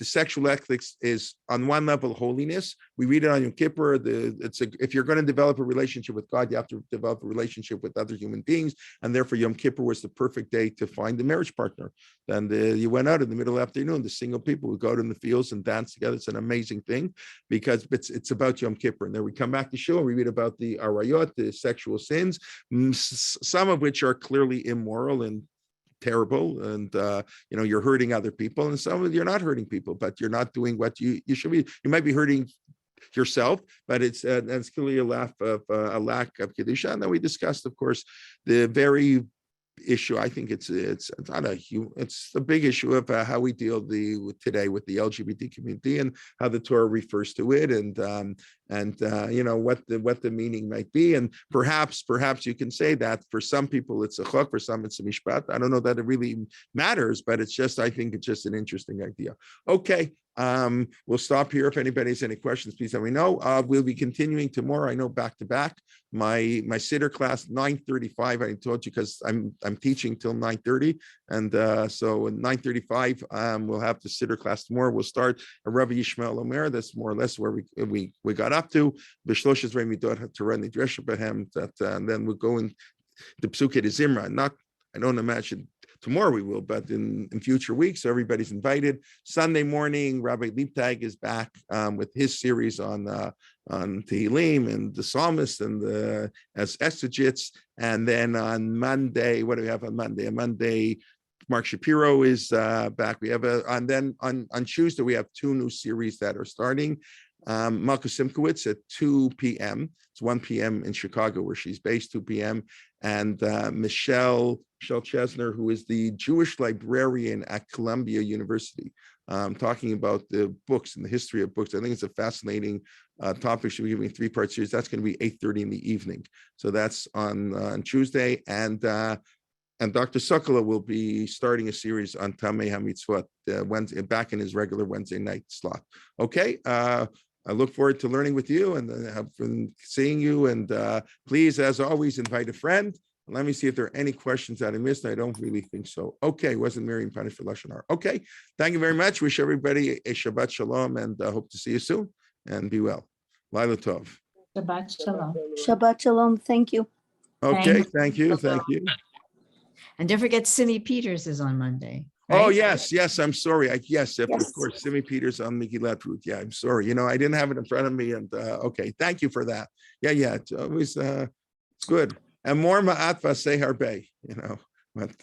sexual ethics is on one level holiness. We read it on Yom Kippur. If you're going to develop a relationship with God, you have to develop a relationship with other human beings, and therefore Yom Kippur was the perfect day to find a marriage partner. Then you went out in the middle of the afternoon. The single people would go out in the fields and dance together. It's an amazing thing because it's about Yom Kippur. And then we come back to Shul and we read about the arayot, the sexual sins, some of which are clearly immoral and terrible, and you're hurting other people, and some of you're not hurting people, but you're not doing what you should be. You might be hurting yourself, but it's clearly a lack of kedusha. And then we discussed, of course, the very issue. I think it's a big issue of how we deal today with the LGBT community and how the Torah refers to it, and what the meaning might be. And perhaps you can say that for some people it's a chok, for some it's a mishpat. I don't know that it really matters, but I think it's just an interesting idea. Okay. We'll stop here. If anybody has any questions, please let me know. We'll be continuing tomorrow. I know back to back. My sitter class 9:35. I told you because I'm teaching till 9:30, and so at 9:35 we'll have the sitter class tomorrow. We'll start a Rabbi Yishmael Omer. That's more or less where we got up to. And then we'll go in the Psuke de Zimra. I don't imagine tomorrow we will, but in future weeks, so everybody's invited. Sunday morning, Rabbi Liebtag is back with his series on Tehillim and the psalmist and as exegetes. And then on Monday, what do we have on Monday? On Monday, Mark Shapiro is back. We have and then on Tuesday, we have two new series that are starting. Malka Simkowitz at 2 p.m. It's 1 p.m. in Chicago, where she's based, 2 p.m. And Michelle Chesner, who is the Jewish librarian at Columbia University, talking about the books and the history of books. I think it's a fascinating topic. She'll be giving a 3-part series. That's going to be 8:30 in the evening. So that's on Tuesday. And Dr. Sokola will be starting a series on Tamei HaMitzvot Wednesday, back in his regular Wednesday night slot. Okay. I look forward to learning with you and have been seeing you. And please, as always, invite a friend. Let me see if there are any questions that I missed. I don't really think so. Okay, wasn't Miriam punished for Lashon Hara? Okay, thank you very much. Wish everybody a Shabbat Shalom, and hope to see you soon. And be well. Laila Tov. Shabbat Shalom. Shabbat Shalom. Thank you. Okay, thank you. And don't forget, Simi Peters is on Monday. Oh, right? yes. I'm sorry. Yes. Of course. Simi Peters on Megillat Ruth. Yeah, I'm sorry. I didn't have it in front of me. And okay, thank you for that. Yeah. It's always it's good. And more ma'at v'aseh harbe. But